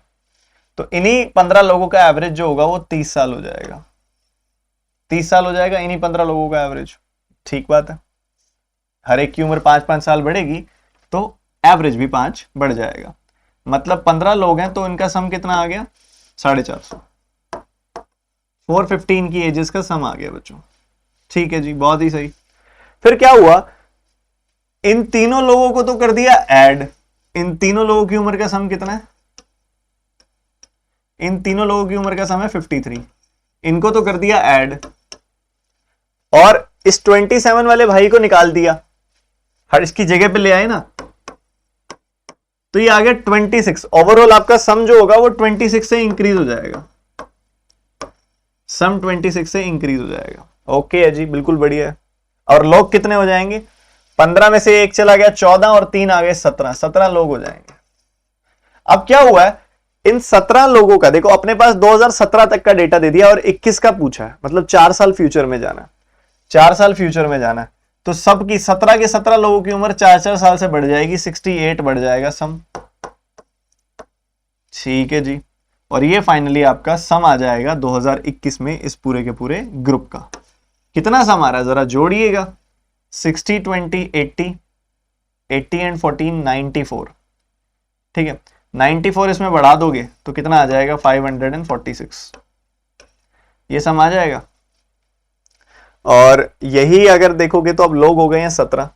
तो इन्हीं 15 लोगों का एवरेज जो होगा वो 30 साल हो जाएगा। 30 साल हो जाएगा इन्हीं 15 लोगों का एवरेज। ठीक बात है, हर एक की उम्र 5-5 साल बढ़ेगी तो एवरेज भी 5 बढ़ जाएगा। मतलब 15 लोग हैं तो इनका सम कितना आ गया? 450। 415 की एजेस का सम आ गया बच्चों। ठीक है जी, बहुत ही सही। फिर क्या हुआ? इन तीनों लोगों को तो कर दिया ऐड। इन तीनों लोगों की उम्र का सम कितना है? इन तीनों लोगों की उम्र का सम है 53। इनको तो कर दिया ऐड, और इस 27 वाले भाई को निकाल दिया, हर इसकी जगह पे ले आए ना, तो ये आ गया 26। ओवरऑल आपका सम जो होगा वो 26 से इंक्रीज हो जाएगा। सम 26 से इंक्रीज हो जाएगा। ओके है जी, बिल्कुल बढ़िया है। और लोग कितने हो जाएंगे? 15 में से एक चला गया 14 और 3 आ गए 17। 17 लोग हो जाएंगे। अब क्या हुआ है, इन 17 लोगों का देखो, अपने पास 2017 तक का डेटा दे दिया और 21 का पूछा है, मतलब 4 साल फ्यूचर में जाना। 4 साल फ्यूचर में जाना, तो सबकी 17 के 17 लोगों की उम्र 4-4 साल से बढ़ जाएगी, 68 बढ़ जाएगा सम। ठीक है जी, और ये फाइनली आपका सम आ जाएगा 2021 में इस पूरे के पूरे ग्रुप का। कितना सम आ रहा है जरा जोड़िएगा। 60, 20, 80, 80 एंड 14, 94। ठीक है, 94 इसमें बढ़ा दोगे तो कितना आ जाएगा? 546। ये सम आ जाएगा। और यही अगर देखोगे तो अब लोग हो गए हैं 17।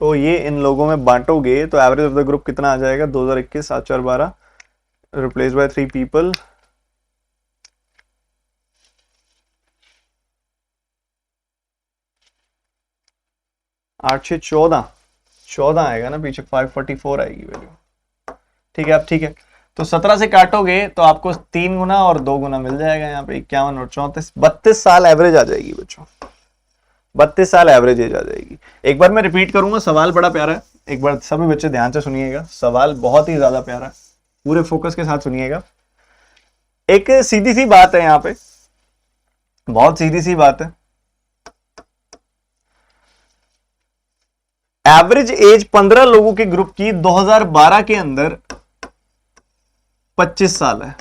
तो ये इन लोगों में बांटोगे तो एवरेज ऑफ द ग्रुप कितना आ जाएगा? 2021 7 4 12 रिप्लेस बाय 3 पीपल, 8 6 14 14 आएगा ना पीछे, 544 आएगी वैल्यू। ठीक है, अब ठीक है, तो 17 से काटोगे तो आपको 3 गुना और 2 गुना मिल जाएगा यहाँ पे, 51 और 34, 32 साल एवरेज आ जाएगी बच्चों। 32 साल एवरेज एज आ जाएगी। एक बार मैं रिपीट करूंगा, सवाल बड़ा प्यारा है, एक बार सभी बच्चे ध्यान से सुनिएगा, सवाल बहुत ही ज्यादा प्यारा है, पूरे फोकस के साथ सुनिएगा। एक सीधी सी बात है यहाँ पे, बहुत सीधी सी बात है। एवरेज एज 15 लोगों के ग्रुप की 2012 के अंदर 25 साल है,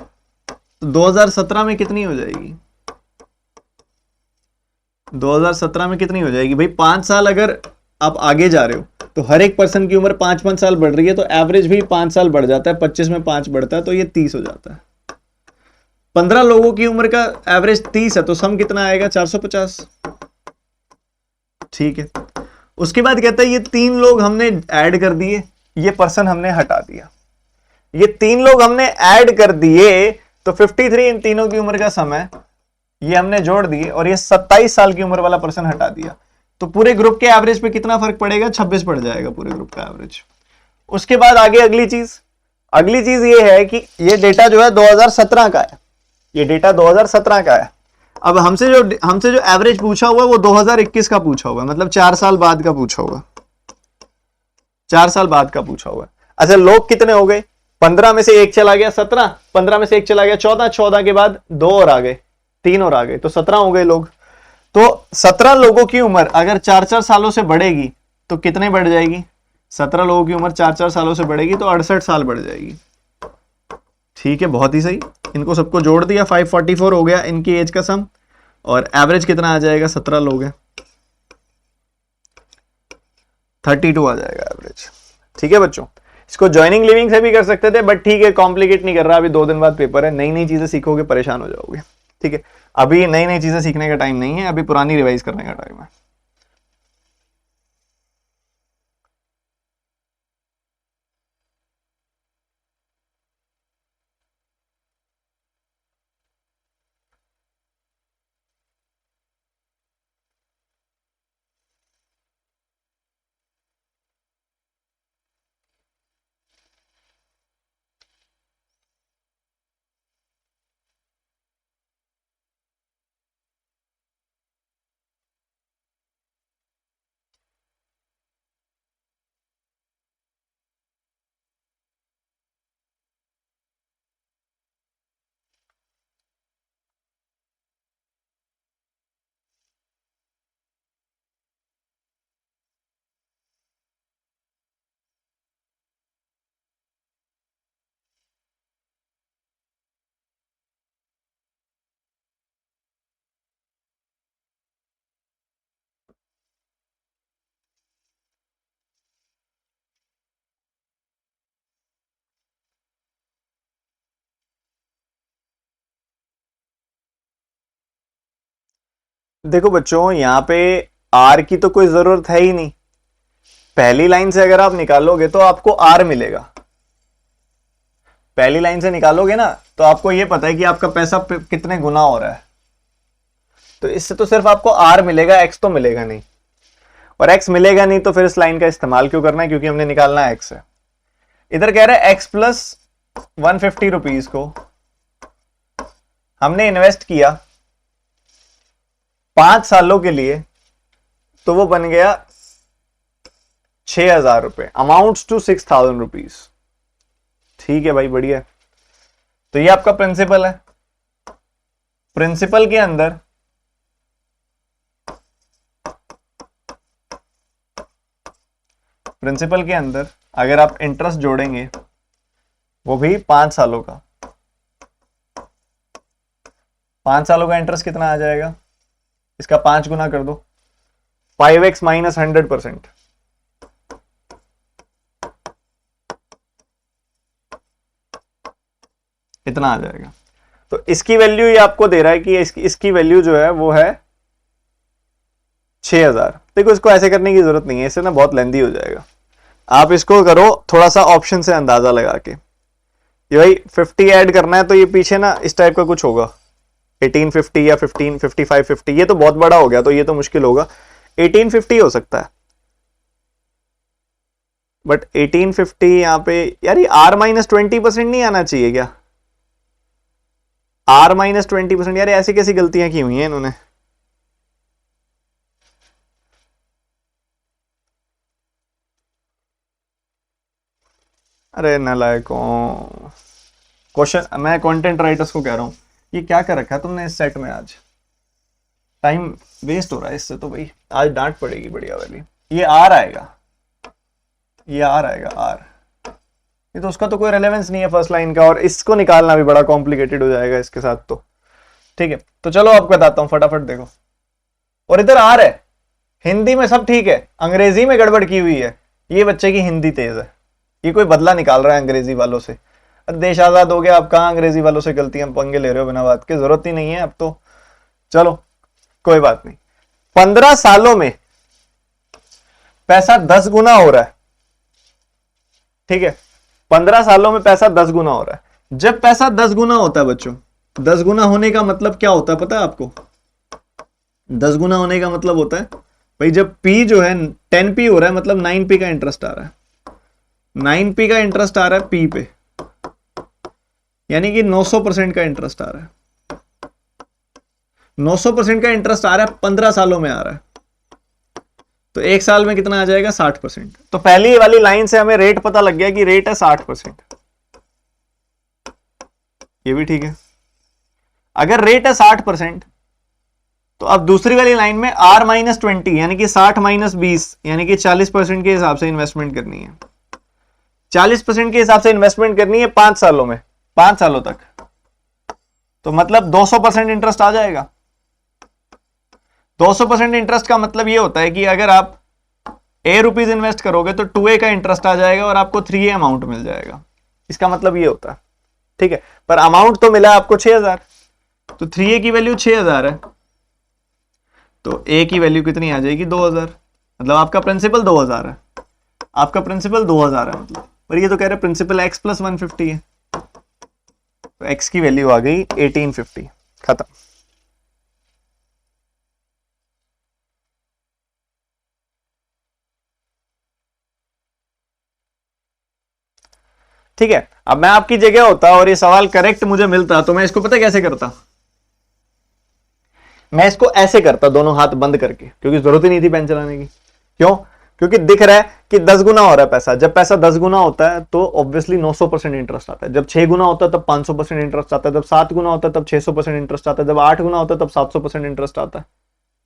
तो 2017 में कितनी हो जाएगी? 2017 में कितनी हो जाएगी भाई? 5 साल अगर आप आगे जा रहे हो तो हर एक पर्सन की उम्र 5-5 साल बढ़ रही है, तो एवरेज भी 5 साल बढ़ जाता है, 25 में 5 बढ़ता है, तो ये 30 हो जाता है। 15 लोगों की उम्र का एवरेज 30 है, तो सम कितना आएगा? 450। ठीक है, उसके बाद कहता है ये 3 लोग हमने ऐड कर दिए, ये पर्सन हमने हटा दिया। ये 3 लोग हमने ऐड कर दिए तो 53 इन तीनों की उम्र का समय ये हमने जोड़ दिए, और ये 27 साल की उम्र वाला पर्सन हटा दिया, तो पूरे ग्रुप के एवरेज पे कितना फर्क पड़ेगा? 26 पड़ जाएगा पूरे ग्रुप का एवरेज। उसके बाद आगे अगली चीज ये है कि ये डेटा जो है 2017 का है, ये डेटा 2017 का है। अब हमसे जो एवरेज पूछा हुआ है वो 2021 का पूछा हुआ है, मतलब 4 साल बाद का पूछा हुआ है, 4 साल बाद का पूछा हुआ है। अच्छा, लोग कितने हो गए? 15 में से एक चला गया 17, 15 में से एक चला गया 14, 14 के बाद 2 और आ गए, 3 और आ गए, तो 17 हो गए लोग। तो 17 लोगों की उम्र अगर 4-4 सालों से बढ़ेगी तो कितने बढ़ जाएगी? 17 लोगों की उम्र 4-4 सालों से बढ़ेगी तो 68 साल बढ़ जाएगी। ठीक है, बहुत ही सही। इनको सबको जोड़ दिया, 544 हो गया इनकी एज का सम, और एवरेज कितना आ जाएगा? 17 लोग हैं, 32 आ जाएगा एवरेज। ठीक है बच्चों, इसको ज्वाइनिंग लिविंग से भी कर सकते थे, बट ठीक है, कॉम्प्लिकेट नहीं कर रहा, अभी 2 दिन बाद पेपर है, नई नई चीजें सीखोगे परेशान हो जाओगे। ठीक है, अभी नई नई चीजें सीखने का टाइम नहीं है, अभी पुरानी रिवाइज करने का टाइम है। देखो बच्चों, यहां पे आर की तो कोई जरूरत है ही नहीं। पहली लाइन से अगर आप निकालोगे तो आपको आर मिलेगा। पहली लाइन से निकालोगे ना तो आपको यह पता है कि आपका पैसा कितने गुना हो रहा है, तो इससे तो सिर्फ आपको आर मिलेगा, एक्स तो मिलेगा नहीं। और एक्स मिलेगा नहीं तो फिर इस लाइन का इस्तेमाल क्यों करना है, क्योंकि हमने निकालना है एक्स है। इधर कह रहे हैं एक्स प्लस 150 रुपीज को हमने इन्वेस्ट किया 5 सालों के लिए, तो वो बन गया 6,000 रुपए, अमाउंट्स टू 6,000 रुपीज। ठीक है भाई, बढ़िया। तो ये आपका प्रिंसिपल है। प्रिंसिपल के अंदर अगर आप इंटरेस्ट जोड़ेंगे वो भी 5 सालों का, 5 सालों का इंटरेस्ट कितना आ जाएगा? इसका 5 गुना कर दो, 5x माइनस 100%, इतना आ जाएगा। तो इसकी वैल्यू ये आपको दे रहा है कि इसकी वैल्यू जो है वो है 6,000। देखो, इसको ऐसे करने की जरूरत नहीं है, इससे ना बहुत लेंदी हो जाएगा। आप इसको करो थोड़ा सा ऑप्शन से अंदाजा लगा के, ये भाई 50 ऐड करना है तो ये पीछे ना इस टाइप का कुछ होगा, 1850 या 5550, ये तो बहुत बड़ा हो गया, तो ये तो मुश्किल होगा। 1850 हो सकता है, बट 1850 यहां पे यार ये R माइनस 20% नहीं आना चाहिए क्या? R माइनस 20%, यार ऐसी कैसी गलतियां की हुई हैं इन्होंने। अरे नालायकों, क्वेश्चन मैं कंटेंट राइटर्स को कह रहा हूं, ये क्या कर रखा है तुमने इस सेट में? आज टाइम वेस्ट हो रहा है इससे, तो भाई आज डांट पड़ेगी बढ़िया वाली। ये आर आएगा, ये आर आएगा, आर। ये तो उसका तो कोई रेलेवेंस नहीं है फर्स्ट लाइन का, और इसको निकालना भी बड़ा कॉम्प्लिकेटेड हो जाएगा इसके साथ तो। ठीक है, तो चलो आपको बताता हूं, फटाफट देखो। और इधर आर है, हिंदी में सब ठीक है, अंग्रेजी में गड़बड़ की हुई है। ये बच्चे की हिंदी तेज है, ये कोई बदला निकाल रहा है अंग्रेजी वालों से। देश आजाद हो गया, आप कहां अंग्रेजी वालों से गलतियां पंगे ले रहे हो बिना बात के, जरूरत ही नहीं है अब तो। चलो कोई बात नहीं। 15 सालों में पैसा 10 गुना हो रहा है। ठीक है, 15 सालों में पैसा 10 गुना हो रहा है। जब पैसा 10 गुना होता है बच्चों, 10 गुना होने का मतलब क्या होता है पता है आपको? 10 गुना होने का मतलब होता है भाई, जब P जो है 10P हो रहा है, मतलब 9P का इंटरेस्ट आ रहा है। 9P का इंटरेस्ट आ रहा है P पे, यानी कि 900% का इंटरेस्ट आ रहा है। 900% का इंटरेस्ट आ रहा है, 15 सालों में आ रहा है, तो एक साल में कितना आ जाएगा? 60%। तो पहली वाली लाइन से हमें रेट पता लग गया कि रेट है 60%। ये भी ठीक है। अगर रेट है 60%, तो अब दूसरी वाली लाइन में R-20 यानी कि 60-20 यानी कि 40% के हिसाब से इन्वेस्टमेंट करनी है। 40% के हिसाब से इन्वेस्टमेंट करनी है 5 सालों में, 5 सालों तक, तो मतलब 200% इंटरेस्ट आ जाएगा। 200% इंटरेस्ट का मतलब ये होता है कि अगर आप A रुपीज इन्वेस्ट करोगे तो 2A का इंटरेस्ट आ जाएगा और आपको 3A अमाउंट मिल जाएगा। इसका मतलब ये होता है, ठीक है। पर अमाउंट तो मिला आपको 6000, तो 3A की वैल्यू 6000 है, तो A की वैल्यू कितनी आ जाएगी 2000। मतलब आपका प्रिंसिपल 2000 है, आपका प्रिंसिपल 2000 है मतलब। पर ये तो कह रहे प्रिंसिपल x प्लस 150 है, तो x की वैल्यू आ गई 1850। खत्म। ठीक है, अब मैं आपकी जगह होता और ये सवाल करेक्ट मुझे मिलता तो मैं इसको पता कैसे करता, मैं इसको ऐसे करता दोनों हाथ बंद करके, क्योंकि जरूरत ही नहीं थी पेन चलाने की। क्यों? क्योंकि दिख रहा है कि 10 गुना हो रहा है पैसा। जब पैसा 10 गुना होता है तो ऑब्वियसली 900% इंटरेस्ट आता है। जब 6 गुना होता है तब 500% इंटरेस्ट आता है। जब 7 गुना होता है तब 600% इंटरेस्ट आता है। जब 8 गुना होता है तब 700% इंटरेस्ट आता है।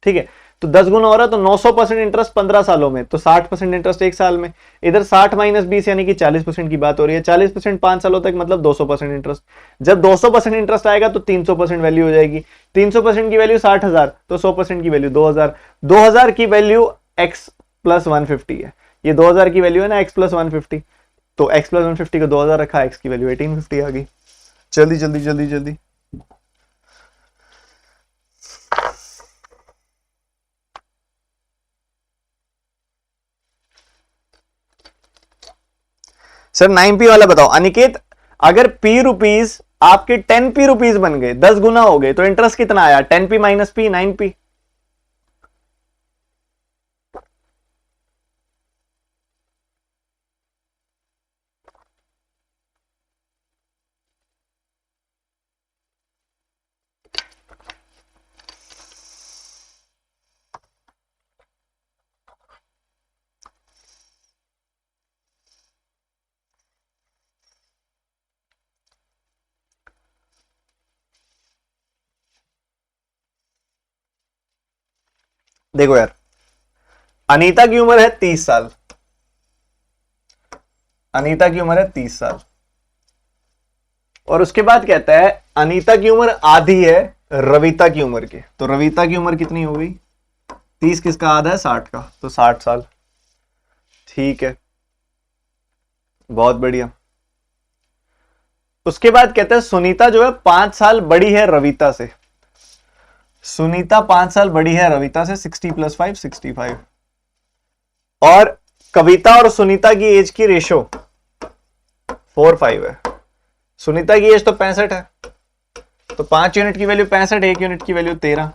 ठीक है, तो 10 गुना हो रहा है तो 900% इंटरेस्ट 15 सालों में, तो 60% इंटरेस्ट एक साल में। इधर 60-20 यानी कि 40% की बात हो रही है। 40% 5 सालों तक मतलब 200% इंटरेस्ट। जब 200% इंटरेस्ट आएगा तो 300% वैल्यू हो जाएगी। 300% की वैल्यू 60,000, तो 100% की वैल्यू 2000। 2000 की वैल्यू x प्लस 150 है। ये 2000 की वैल्यू है ना, x प्लस 150, तो x प्लस 150 को 2000 रखा, x की वैल्यू 1850 आ गई। जल्दी जल्दी जल्दी जल्दी। सर 9p वाला बताओ अनिकेत। अगर p रुपीज आपके 10p रुपीज बन गए, 10 गुना हो गए, तो इंटरेस्ट कितना आया? 10p minus p, 9p। देखो यार, अनीता की उम्र है 30 साल। अनीता की उम्र है 30 साल, और उसके बाद कहता है अनीता की उम्र आधी है रविता की उम्र के। तो रविता की उम्र कितनी हो गई? 30 किसका आधा है? 60 का, तो 60 साल। ठीक है, बहुत बढ़िया। उसके बाद कहते हैं सुनीता जो है 5 साल बड़ी है रविता से। सुनीता 5 साल बड़ी है रविता से, 60 प्लस 5 65। और कविता और सुनीता की एज की रेशो 4:5 है। सुनीता की एज तो 65 है, तो 5 यूनिट की वैल्यू 65, 1 यूनिट की वैल्यू 13,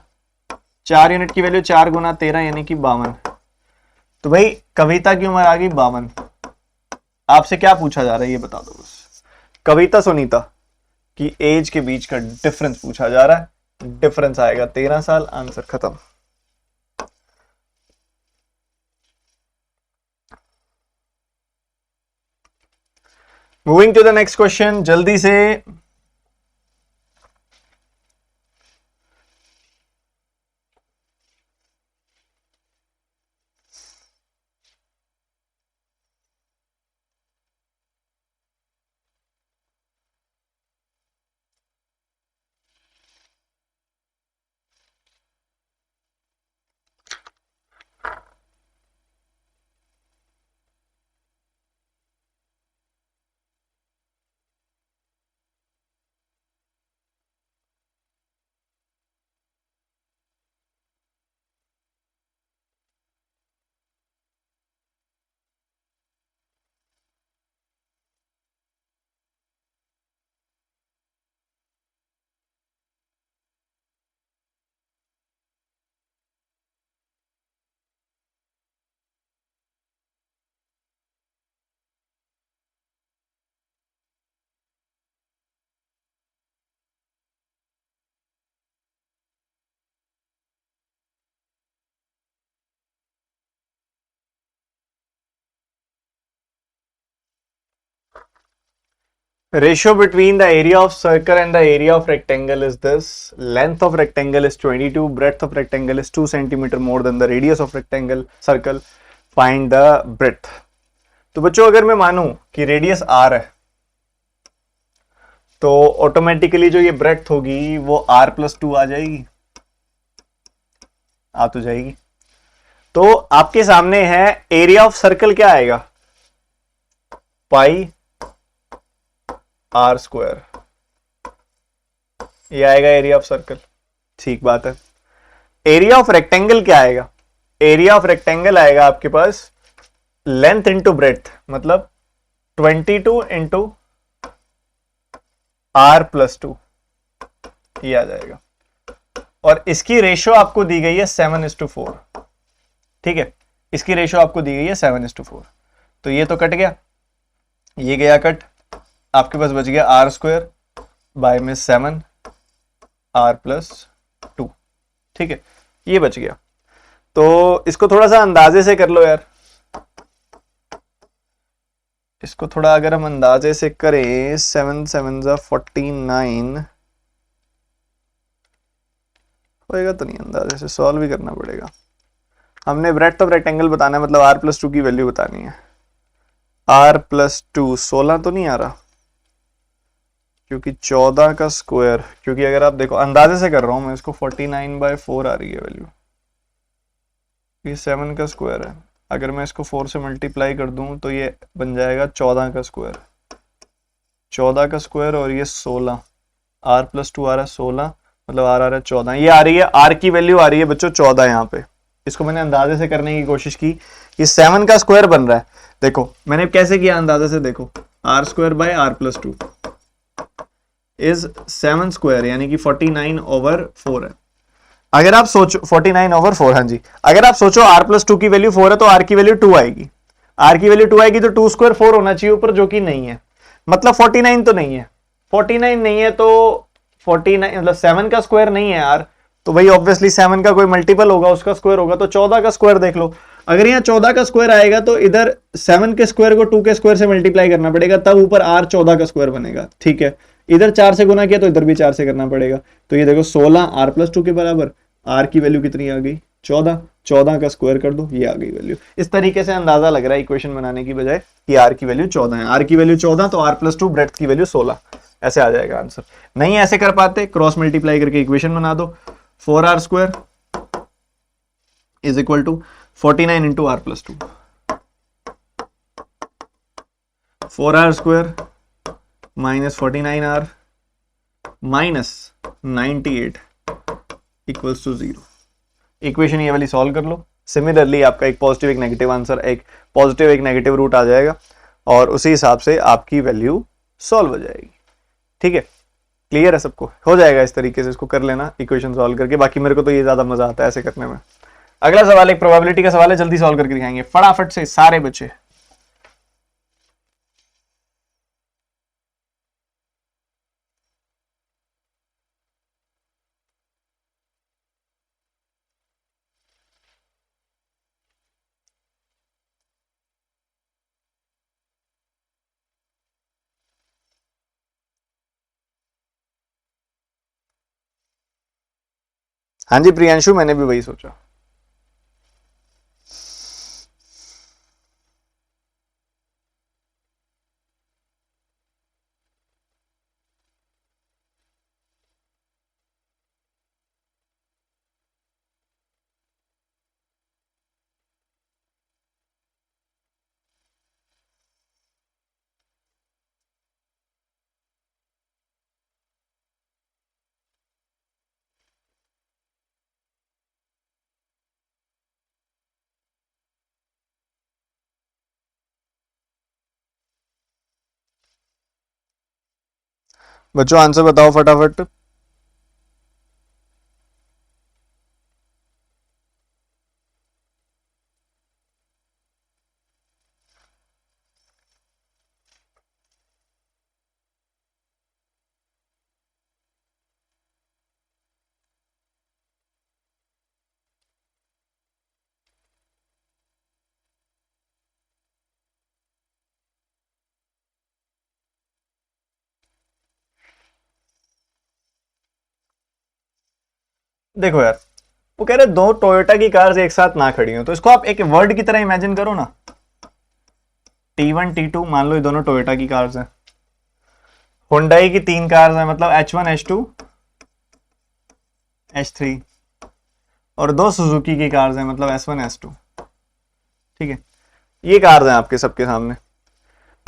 4 यूनिट की वैल्यू 4 गुना 13 यानी कि 52। तो भाई कविता की उम्र आ गई 52। आपसे क्या पूछा जा रहा है ये बता दो बस। कविता सुनीता की एज के बीच का डिफरेंस पूछा जा रहा है। डिफरेंस आएगा 13 साल। आंसर खत्म। Moving to the next question जल्दी से। Ratio between the area of circle and the area of rectangle is this. Length of rectangle is 22, breadth of rectangle is 2 centimeter more than the radius of rectangle circle. Find the breadth. तो बच्चों अगर मैं मानूं कि radius r है तो automatically जो ये ब्रेड्थ होगी वो r+2 आ जाएगी, आ तो जाएगी। तो आपके सामने है एरिया ऑफ सर्कल क्या आएगा, पाई r², ये आएगा एरिया ऑफ सर्कल। ठीक बात है। एरिया ऑफ रेक्टेंगल क्या आएगा, एरिया ऑफ रेक्टेंगल आएगा आपके पास लेंथ इंटू ब्रेड्थ, मतलब 22 इंटू r+2, ये आ जाएगा। और इसकी रेशो आपको दी गई है 7:4। ठीक है, इसकी रेशो आपको दी गई है 7:4। तो ये तो कट गया, ये गया कट, आपके पास बच गया r² बाय में 7 r+2। ठीक है, ये बच गया। तो इसको थोड़ा सा अंदाजे से कर लो यार, इसको थोड़ा अगर हम अंदाजे से करें, 7 7 49 होएगा तो नहीं, अंदाजे से सॉल्व भी करना पड़ेगा। हमने ब्रेड्थ ऑफ रेक्टेंगल बताना है, मतलब r+2 की वैल्यू बतानी है। r+2 16 तो नहीं आ रहा, क्योंकि 14 का स्क्वायर, क्योंकि अगर आप देखो अंदाजे से कर रहा हूं मैं इसको, 49/4 आ रही है वैल्यू, ये 7 का स्क्वायर है। अगर मैं इसको 4 से मल्टीप्लाई कर दूं तो ये बन जाएगा 14 का स्क्वायर, 14 का स्क्वायर और ये 16, r+2 आ रहा है 16, मतलब r आ रहा है 14। ये आ रही है, r की वैल्यू आ रही है बच्चों 14 यहाँ पे। इसको मैंने अंदाजे से करने की कोशिश की, ये 7 का स्क्वायर बन रहा है। देखो मैंने कैसे किया अंदाजे से, देखो r² bye r+2 is 7 square, यानी कि 49/4 है। अगर आप सोचो 49/4, हाँ जी, अगर आप सोचो r+2 की वैल्यू 4 है तो r की वैल्यू 2 आएगी, r की वैल्यू 2 आएगी तो 2² 4 होना चाहिए ऊपर, जो कि नहीं है, मतलब 49 तो नहीं है। 49 नहीं है तो 49 मतलब 7 का स्क्वायर नहीं है r, तो भाई ऑब्वियसली 7 का कोई मल्टीपल होगा, उसका स्क्वायर होगा, तो 14 का स्क्वायर देख लो। अगर यहाँ 14 का स्क्वायर आएगा तो इधर 7 के स्क्वायर को 2 के स्क्वायर से मल्टीप्लाई करना पड़ेगा, तब ऊपर r 14 का स्क्वायर बनेगा। ठीक है, इधर 4 से गुना किया तो इधर भी 4 से करना पड़ेगा। तो ये देखो 16 r+2 के बराबर, r की वैल्यू कितनी आ गई 14, 14 का स्क्वायर कर दो, ये आ गई वैल्यू। इस तरीके से अंदाजा लग रहा है इक्वेशन बनाने की बजाय कि r की वैल्यू 14 है, r की वैल्यू 14 तो r+2 ब्रेड्थ की वैल्यू 16, ऐसे आ जाएगा आंसर। नहीं ऐसे कर पाते, क्रॉस मल्टीप्लाई करके इक्वेशन बना दो, 4r² is equal to 49 into r+2, 4r² minus 49r minus 98 equals to 0। Equation ये वाली सॉल्व कर लो। सिमिलरली आपका एक पॉजिटिव एक नेगेटिव आंसर, एक पॉजिटिव एक नेगेटिव रूट आ जाएगा और उसी हिसाब से आपकी वैल्यू सॉल्व हो जाएगी। ठीक है, क्लियर है सबको, हो जाएगा इस तरीके से, इसको कर लेना इक्वेशन सॉल्व करके। बाकी मेरे को तो ये ज्यादा मजा आता है ऐसे करने में। अगला सवाल एक प्रोबेबिलिटी का सवाल है, जल्दी सॉल्व करके दिखाएंगे फटाफट से सारे बच्चे। हाँ जी प्रियांशु, मैंने भी वही सोचा। बच्चों आंसर बताओ फटाफट। देखो यार, वो कह रहे दो टोयोटा की कार्स एक साथ ना खड़ी हो, तो इसको आप एक वर्ड की तरह इमेजिन करो ना। T1 T2 मान लो ये दोनों टोयोटा की कार्स हैं। हुंडई की 3 कार्स हैं, मतलब H1 H2 H3, और 2 सुजुकी की कार्स हैं, मतलब S1 S2। ठीक है, ये कार्स हैं आपके सबके सामने।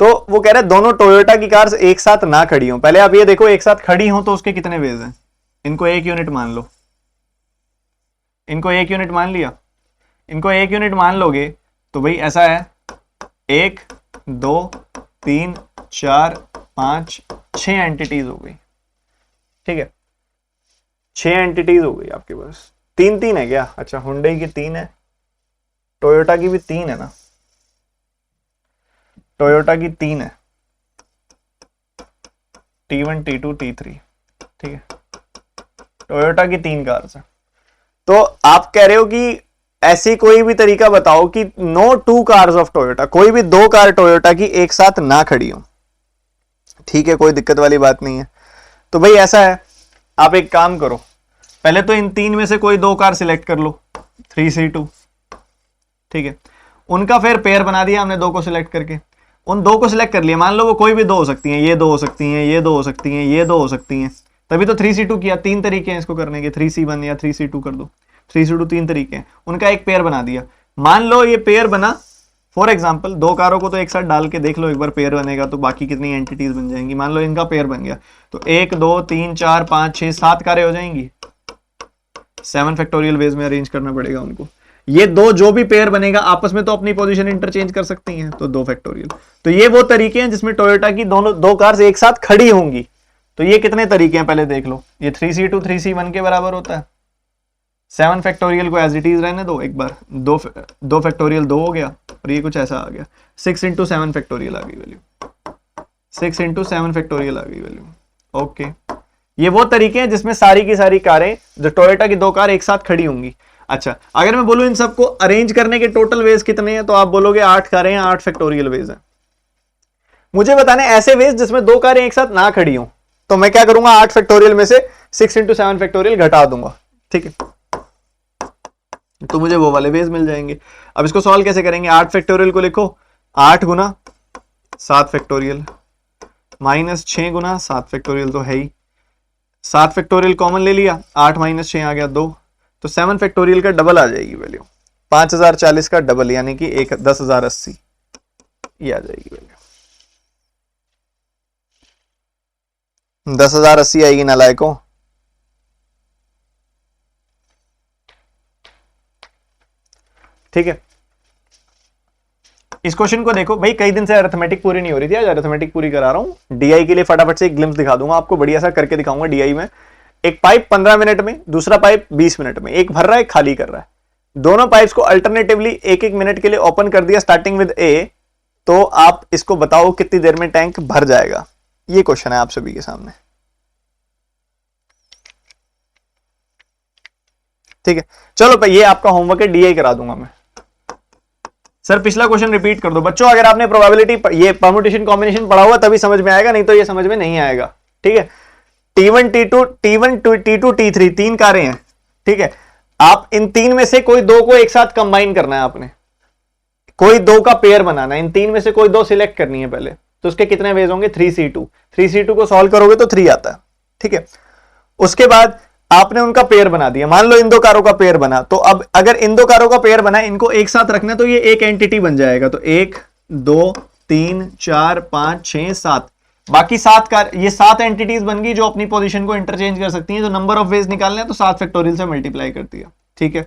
तो वो कह रहे हैं दोनों टोयोटा की कार्स एक साथ ना खड़ी हो। पहले आप ये देखो एक साथ खड़ी हो तो उसके कितने वेज हैं। इनको एक यूनिट मान लो, इनको एक यूनिट मान लिया, इनको एक यूनिट मान लोगे तो भाई ऐसा है 1 2 3 4 5 6 एंटिटीज हो गई। ठीक है, 6 एंटिटीज हो गई आपके पास। 3 है क्या? अच्छा, हुंडई की 3 है, टोयोटा की भी 3 है ना, टोयोटा की 3 है, T1 T2 T3। ठीक है, टोयोटा की 3 कार्स है। तो आप कह रहे हो कि ऐसी कोई भी तरीका बताओ कि नो 2 कार्स ऑफ टोयोटा, कोई भी 2 कार टोयोटा की एक साथ ना खड़ी हो। ठीक है, कोई दिक्कत वाली बात नहीं है। तो भाई ऐसा है, आप एक काम करो, पहले तो इन 3 में से कोई 2 कार सिलेक्ट कर लो, 3C2। ठीक है, उनका फिर पेयर बना दिया हमने 2 को सिलेक्ट करके। उन 2 को सिलेक्ट कर लिया, मान लो वो कोई भी 2 हो सकती हैं, ये 2 हो सकती हैं, ये 2 हो सकती हैं, ये 2 हो सकती हैं, तभी तो 3C2 किया। 3 तरीके हैं इसको करने के, 3C1 या 3C2 कर दो। 3C2 3 तरीके हैं, उनका एक पेयर बना दिया। मान लो ये पेयर बना, फॉर एग्जाम्पल 2 कारों को तो एक साथ डाल के देख लो एक बार, पेयर बनेगा तो बाकी कितनी एंटिटीज बन जाएंगी। मान लो इनका पेयर बन गया तो 1 2 3 4 5 6 7 कारें हो जाएंगी। 7 फैक्टोरियल वेज में अरेंज करना पड़ेगा उनको। ये 2 जो भी पेयर बनेगा आपस में तो अपनी पोजीशन इंटरचेंज कर सकती हैं, तो 2 फैक्टोरियल। तो ये वो तरीके हैं जिसमें टोयोटा की दोनों 2 कार्स एक साथ खड़ी होंगी। तो ये कितने तरीके हैं पहले देख लो। ये 3C2 3C1 के बराबर होता है। 7 फैक्टोरियल को एज इट इज रहने दो एक बार, 2 फैक्टोरियल 2 हो गया, और ये कुछ ऐसा आ गया 6 इंटू 7 फैक्टोरियल आ गई वैल्यू, 6 इंटू 7 फैक्टोरियल आ गई वैल्यू। ओके, ये वो तरीके हैं जिसमें सारी की सारी कारें, जो टोयोटा की 2 कार एक साथ खड़ी होंगी। अच्छा, अगर मैं बोलूं इन सबको अरेंज करने के टोटल वेज कितने हैं, तो आप बोलोगे 8 कारें हैं, 8 फैक्टोरियल वेज हैं। मुझे बताने ऐसे वेज जिसमें 2 कारें एक साथ ना खड़ी हों, तो मैं क्या करूंगा, 8 फैक्टोरियल में से 6 इंटू 7 फैक्टोरियल घटा दूंगा। ठीक है, तो मुझे वो वाले वेज मिल जाएंगे। अब इसको सॉल्व कैसे करेंगे, 8 फैक्टोरियल को लिखो 8 गुना 7 फैक्टोरियल माइनस 6 गुना 7 फैक्टोरियल, तो है ही 7 फैक्टोरियल कॉमन ले लिया, 8 माइनस 6 आ गया 2, तो 7 फैक्टोरियल का डबल आ जाएगी वैल्यू, 5040 का डबल यानी कि 10,080 ये आ जाएगी वैल्यू। 10,080 आएगी नालायकों। ठीक है, इस क्वेश्चन को देखो भाई, कई दिन से अरिथमेटिक पूरी नहीं हो रही थी, आज अरिथमेटिक पूरी करा रहा हूं। डीआई के लिए फटाफट से एक ग्लिम्स दिखा दूंगा आपको, बढ़िया सा करके दिखाऊंगा। डीआई में एक पाइप 15 मिनट में, दूसरा पाइप 20 मिनट में, एक भर रहा है एक खाली कर रहा है। दोनों पाइप्स को अल्टरनेटिवली 1-1 मिनट के लिए ओपन कर दिया स्टार्टिंग विद ए, तो आप इसको बताओ कितनी देर में टैंक भर जाएगा। ये क्वेश्चन है आप सभी के सामने। ठीक है, चलो भाई ये आपका होमवर्क है, डीआई करा दूंगा मैं। सर पिछला क्वेश्चन रिपीट कर दो बच्चों, अगर आपने प्रोबेबिलिटी ये परम्यूटेशन कॉम्बिनेशन पढ़ा हुआ तभी समझ में आएगा, नहीं तो ये समझ में नहीं आएगा। ठीक है, T1 T2 T3 3 कारें हैं। ठीक है, आप इन 3 में से कोई 2 को एक साथ कंबाइन करना है, आपने कोई 2 का पेयर बनाना है। इन 3 में से कोई 2 सिलेक्ट करनी है पहले, तो उसके कितने वेज होंगे, 3C2 को सॉल्व करोगे तो 3 आता है। ठीक है, उसके बाद आपने उनका पेयर बना दिया, मान लो इन 2 कारों का पेयर बना, तो अब अगर इन 2 कारों का पेयर बना, इनको एक साथ रखना तो ये एक एंटिटी बन जाएगा, तो 1 2 3 4 5 6 7, बाकी 7 कार, ये 7 एंटिटीज बन गई जो अपनी पोजीशन को इंटरचेंज कर सकती हैं। जो नंबर ऑफ वेज निकालने हैं तो 7 फैक्टोरियल से मल्टीप्लाई कर दिया। ठीक है,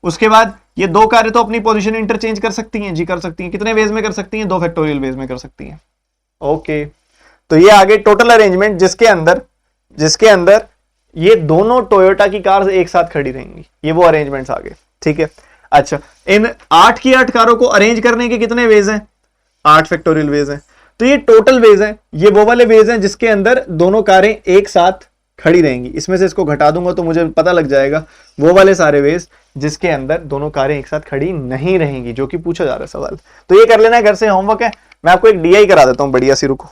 उसके बाद ये 2 कारें तो अपनी पोजीशन इंटरचेंज कर सकती हैं जी, कर सकती हैं। कितने वेज में कर सकती हैं, 2 फैक्टोरियल वेज में कर सकती हैं। ओके, तो ये आगे टोटल अरेंजमेंट जिसके अंदर ये दोनों टोयोटा की कार्स एक साथ खड़ी रहेंगी, ये वो अरेंजमेंट्स आ गए। ठीक है, अच्छा इन 8 की 8 कारों को अरेंज करने के कितने वेज हैं, 8 फैक्टोरियल वेज हैं। तो ये टोटल वेज हैं, ये वो वाले वेज हैं जिसके अंदर दोनों कारें एक साथ खड़ी रहेंगी। इसमें से इसको घटा दूंगा तो मुझे पता लग जाएगा वो वाले सारे वेज जिसके अंदर दोनों कारें एक साथ खड़ी नहीं रहेंगी, जो कि पूछा जा रहा है सवाल। तो ये कर लेना है, घर से होमवर्क है। मैं आपको एक डीआई करा देता हूं बढ़िया सी, रुको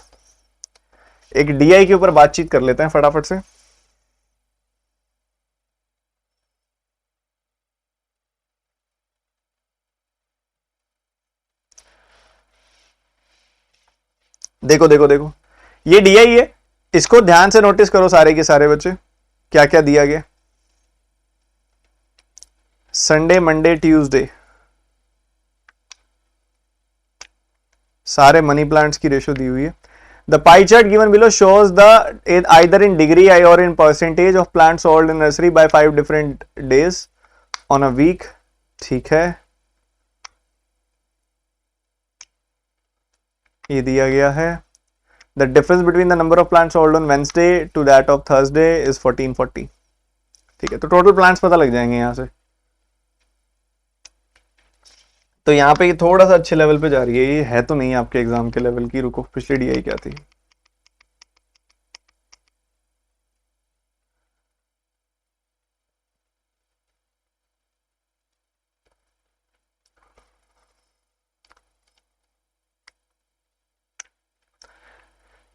एक डीआई के ऊपर बातचीत कर लेते हैं फटाफट से। देखो देखो देखो, ये डीआई है, इसको ध्यान से नोटिस करो सारे के सारे बच्चे, क्या क्या दिया गया। संडे मंडे ट्यूसडे, सारे मनी प्लांट्स की रेशो दी हुई है। The pie chart given below shows the either in degree I और in percentage of plants sold in nursery by 5 different days on a week. ठीक है, ये दिया गया है। The difference between the number of plants sold on Wednesday to that of Thursday is 1440। ठीक है, तो टोटल प्लांट्स पता लग जाएंगे यहां से। तो यहाँ पे ये थोड़ा सा अच्छे लेवल पे जा रही है, ये है तो नहीं आपके एग्जाम के लेवल की। रुको, पिछली डीआई क्या थी।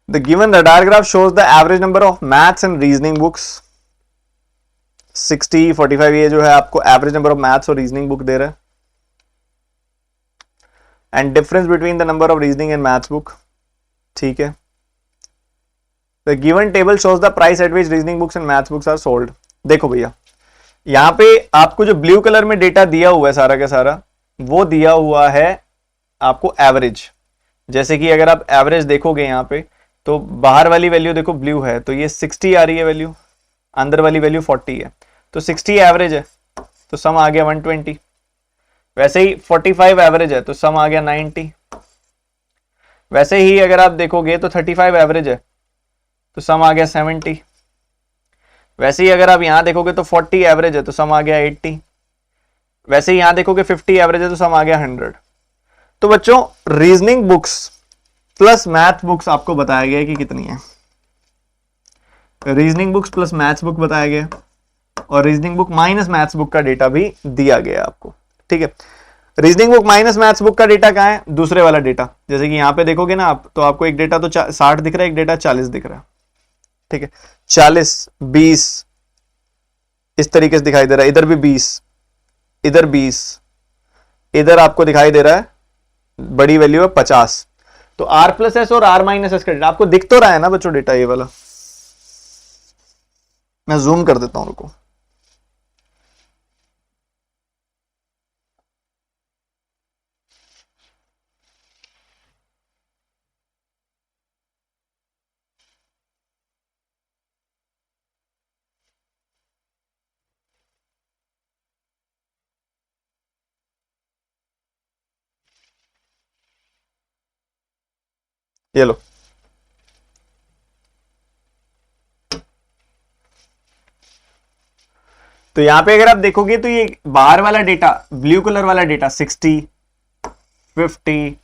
The diagram shows the average number of maths and reasoning books 60 45। ये जो है आपको एवरेज नंबर ऑफ मैथ्स और रीजनिंग बुक दे रहा है। And difference between the number of reasoning and maths book. ठीक है, the given table shows the price at which reasoning books and maths books are sold. देखो भैया, यहां पे आपको जो ब्लू कलर में डेटा दिया हुआ है सारा का सारा, वो दिया हुआ है आपको एवरेज। जैसे कि अगर आप एवरेज देखोगे यहाँ पे, तो बाहर वाली वैल्यू देखो ब्लू है, तो ये 60 आ रही है वैल्यू, अंदर वाली वैल्यू 40 है, तो 60 एवरेज है तो सम आ गया 120। वैसे ही 45 एवरेज है तो सम आ गया 90। वैसे ही अगर आप देखोगे तो 35 एवरेज है तो सम आ गया 70। वैसे ही अगर आप यहां देखोगे तो 40 एवरेज है तो सम आ गया 80। वैसे ही यहां देखोगे 50 एवरेज है तो सम आ गया 100। तो बच्चों, reasoning books plus math books आपको बताया गया है कि कितनी है। Reasoning books plus maths book बताया गया, और reasoning book minus maths book का डेटा भी दिया गया आपको। ठीक है, reasoning book minus maths book का डेटा कहां है, दूसरे वाला डेटा। जैसे कि यहां पे देखोगे ना आप, तो आपको एक डेटा तो 60 दिख रहा है, एक डेटा 40 दिख रहा है। ठीक है, 40 20 इस तरीके से दिखाई दे रहा है, इधर भी 20, इधर 20, इधर आपको दिखाई दे रहा है बड़ी वैल्यू है 50। तो आर प्लस एस और आर माइनस एस का डेटा आपको दिख तो रहा है ना बच्चों, डेटा ये वाला। मैं जूम कर देता हूं, रुको। ये लो, तो यहां पे अगर आप देखोगे तो ये बाहर वाला डेटा, ब्लू कलर वाला डेटा 60 50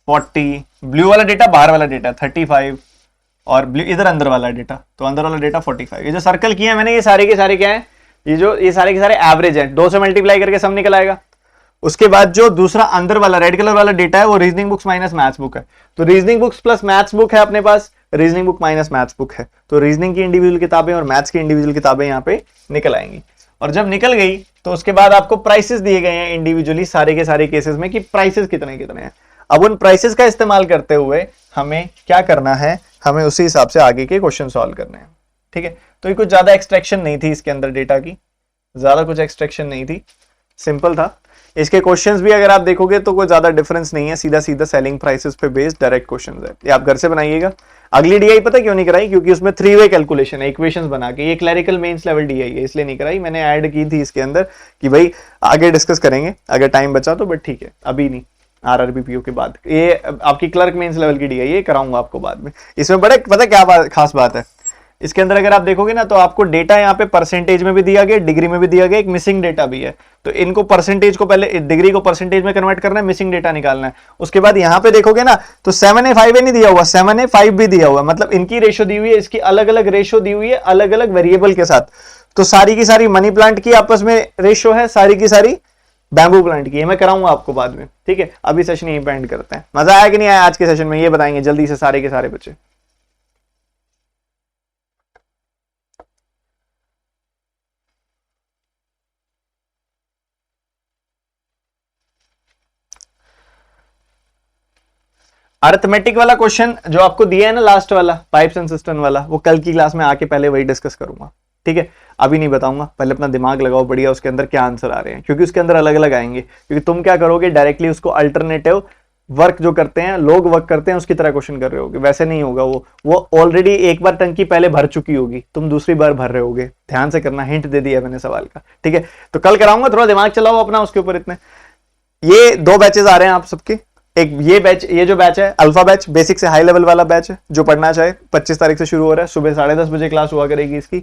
40, ब्लू वाला डेटा बाहर वाला डेटा 35, और ब्लू इधर अंदर वाला डेटा, तो अंदर वाला डेटा 45। ये जो सर्कल किए हैं मैंने, ये सारे के सारे क्या है, ये सारे के सारे एवरेज है, 2 से मल्टीप्लाई करके सम निकल आएगा। उसके बाद जो दूसरा अंदर वाला रेड कलर वाला डेटा है, वो reasoning books minus maths book है। तो reasoning books plus maths book है अपने पास, reasoning book minus maths book है, तो रीजनिंग की इंडिविजुअल किताबें और मैथ्स की इंडिविजुअल किताबें यहाँ पे निकल आएंगी। और जब निकल गई तो उसके बाद आपको प्राइसेस दिए गए हैं इंडिविजुअली सारे के सारे केसेस में, कि प्राइसेस कितने कितने हैं। अब उन प्राइसेस का इस्तेमाल करते हुए हमें क्या करना है, हमें उसी हिसाब से आगे के क्वेश्चन सॉल्व करने हैं। ठीक है, तो ये कुछ ज्यादा एक्सट्रैक्शन नहीं थी इसके अंदर डेटा की, ज्यादा कुछ एक्सट्रैक्शन नहीं थी, सिंपल था। इसके क्वेश्चंस भी अगर आप देखोगे तो कोई ज्यादा डिफरेंस नहीं है, सीधा सीधा सेलिंग प्राइसेस पे बेस्ड डायरेक्ट क्वेश्चंस है। ये आप घर से बनाइएगा। अगली डीआई पता क्यों नहीं कराई, क्योंकि उसमें 3 वे कैलकुलेशन है, इक्वेशंस बना के। ये क्लरिकल मेंस लेवल डीआई है, इसलिए नहीं कराई मैंने, ऐड की थी इसके अंदर कि भाई आगे डिस्कस करेंगे अगर टाइम बचा तो, बट ठीक है अभी नहीं। आरआरबी पीओ के बाद ये आपकी क्लर्क मेंस लेवल की डीआई, ये कराऊंगा आपको बाद में। इसमें बड़े पता क्या खास बात है इसके अंदर, अगर आप देखोगे ना, तो आपको डेटा यहाँ पे परसेंटेज में भी दिया गया, डिग्री में भी दिया गया, एक मिसिंग डेटा भी है। तो इनको परसेंटेज को पहले, डिग्री को परसेंटेज में कन्वर्ट करना है, मिसिंग डेटा निकालना है। उसके बाद यहाँ पे देखोगे ना, तो 7A 5A नहीं दिया हुआ, 7A 5 भी दिया हुआ, मतलब इनकी रेशो दी हुई है, इसकी अलग अलग रेशो दी हुई है अलग अलग वेरिएबल के साथ। तो सारी की सारी मनी प्लांट की आपस में रेशो है, सारी की सारी बैम्बू प्लांट की। मैं कराऊंगा आपको बाद में, ठीक है। अभी सेशन यहीं पे एंड करते हैं। मजा आया कि नहीं आया आज के सेशन में, ये बताएंगे जल्दी से सारे के सारे बच्चे। अरिथमेटिक वाला क्वेश्चन जो आपको दिया है ना, लास्ट वाला पाइप्स एंड सिस्टम वाला, वो कल की क्लास में आके पहले वही डिस्कस करूंगा, ठीक है? अभी नहीं बताऊंगा, पहले अपना दिमाग लगाओ बढ़िया उसके अंदर क्या आंसर आ रहे हैं, क्योंकि उसके अंदर अलग अलग आएंगे। क्योंकि तुम क्या करोगे, डायरेक्टली उसको अल्टरनेटिव वर्क जो करते हैं लोग वर्क करते हैं उसकी तरह क्वेश्चन कर रहे होगे, वैसे नहीं होगा। वो ऑलरेडी एक बार टंकी पहले भर चुकी होगी, तुम दूसरी बार भर रहे होगे। ध्यान से करना, हिंट दे दिया मैंने सवाल का, ठीक है? तो कल कराऊंगा, थोड़ा दिमाग चलाओ अपना उसके ऊपर। इतने ये 2 बैचेस आ रहे हैं आप सबके। एक ये बैच, ये जो बैच है अल्फा बैच, बेसिक से हाई लेवल वाला बैच है, जो पढ़ना चाहे 25 तारीख से शुरू हो रहा है, सुबह 10:30 बजे क्लास हुआ करेगी इसकी।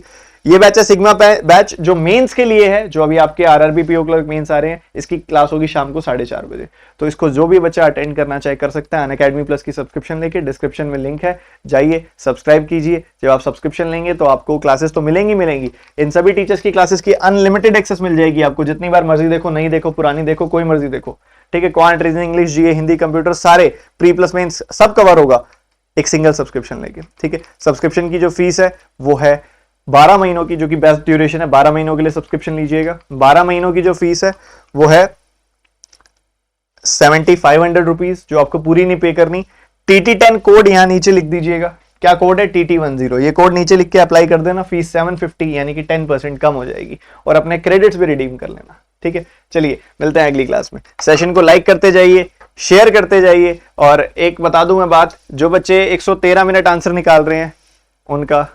ये बैच है सिग्मा बैच, जो मेंस के लिए है, जो अभी आपके आरआरबी पीओ क्लर्क मेंस आ रहे हैं, इसकी क्लास होगी शाम को 4:30 बजे। तो इसको जो भी बच्चा अटेंड करना चाहे कर सकता है। अनअकैडमी प्लस की सब्सक्रिप्शन लेके डिस्क्रिप्शन में लिंक है, जाइए सब्सक्राइब कीजिए। जब आप सब्सक्रिप्शन लेंगे तो आपको क्लासेस तो मिलेंगी। इन सभी टीचर्स की क्लासेस की अनलिमिटेड एक्सेस मिल जाएगी आपको, जितनी बार मर्जी देखो, नहीं देखो, पुरानी देखो, कोई मर्जी देखो, ठीक है? क्वांट, रीजनिंग, इंग्लिश, जीए, हिंदी, कंप्यूटर, सारे प्री प्लस मेंस सब कवर होगा एक सिंगल सब्सक्रिप्शन लेके, ठीक है? सब्सक्रिप्शन की जो फीस है वो है 12 महीनों की, जो कि बेस्ट ड्यूरेशन है। 12 महीनों के लिए सब्सक्रिप्शन लीजिएगा। 12 महीनों की जो फीस है वो है 7500 रुपीज, जो आपको पूरी नहीं पे करनी। TT10 कोड यहां नीचे लिख दीजिएगा। क्या कोड है? TT10। ये कोड नीचे लिख के अप्लाई कर देना, फीस 750 यानी कि 10% कम हो जाएगी, और अपने क्रेडिट्स भी रिडीम कर लेना, ठीक है? चलिए मिलते हैं अगली क्लास में। सेशन को लाइक करते जाइए, शेयर करते जाइए। और एक बता दूं मैं बात, जो बच्चे 113 मिनट आंसर निकाल रहे हैं उनका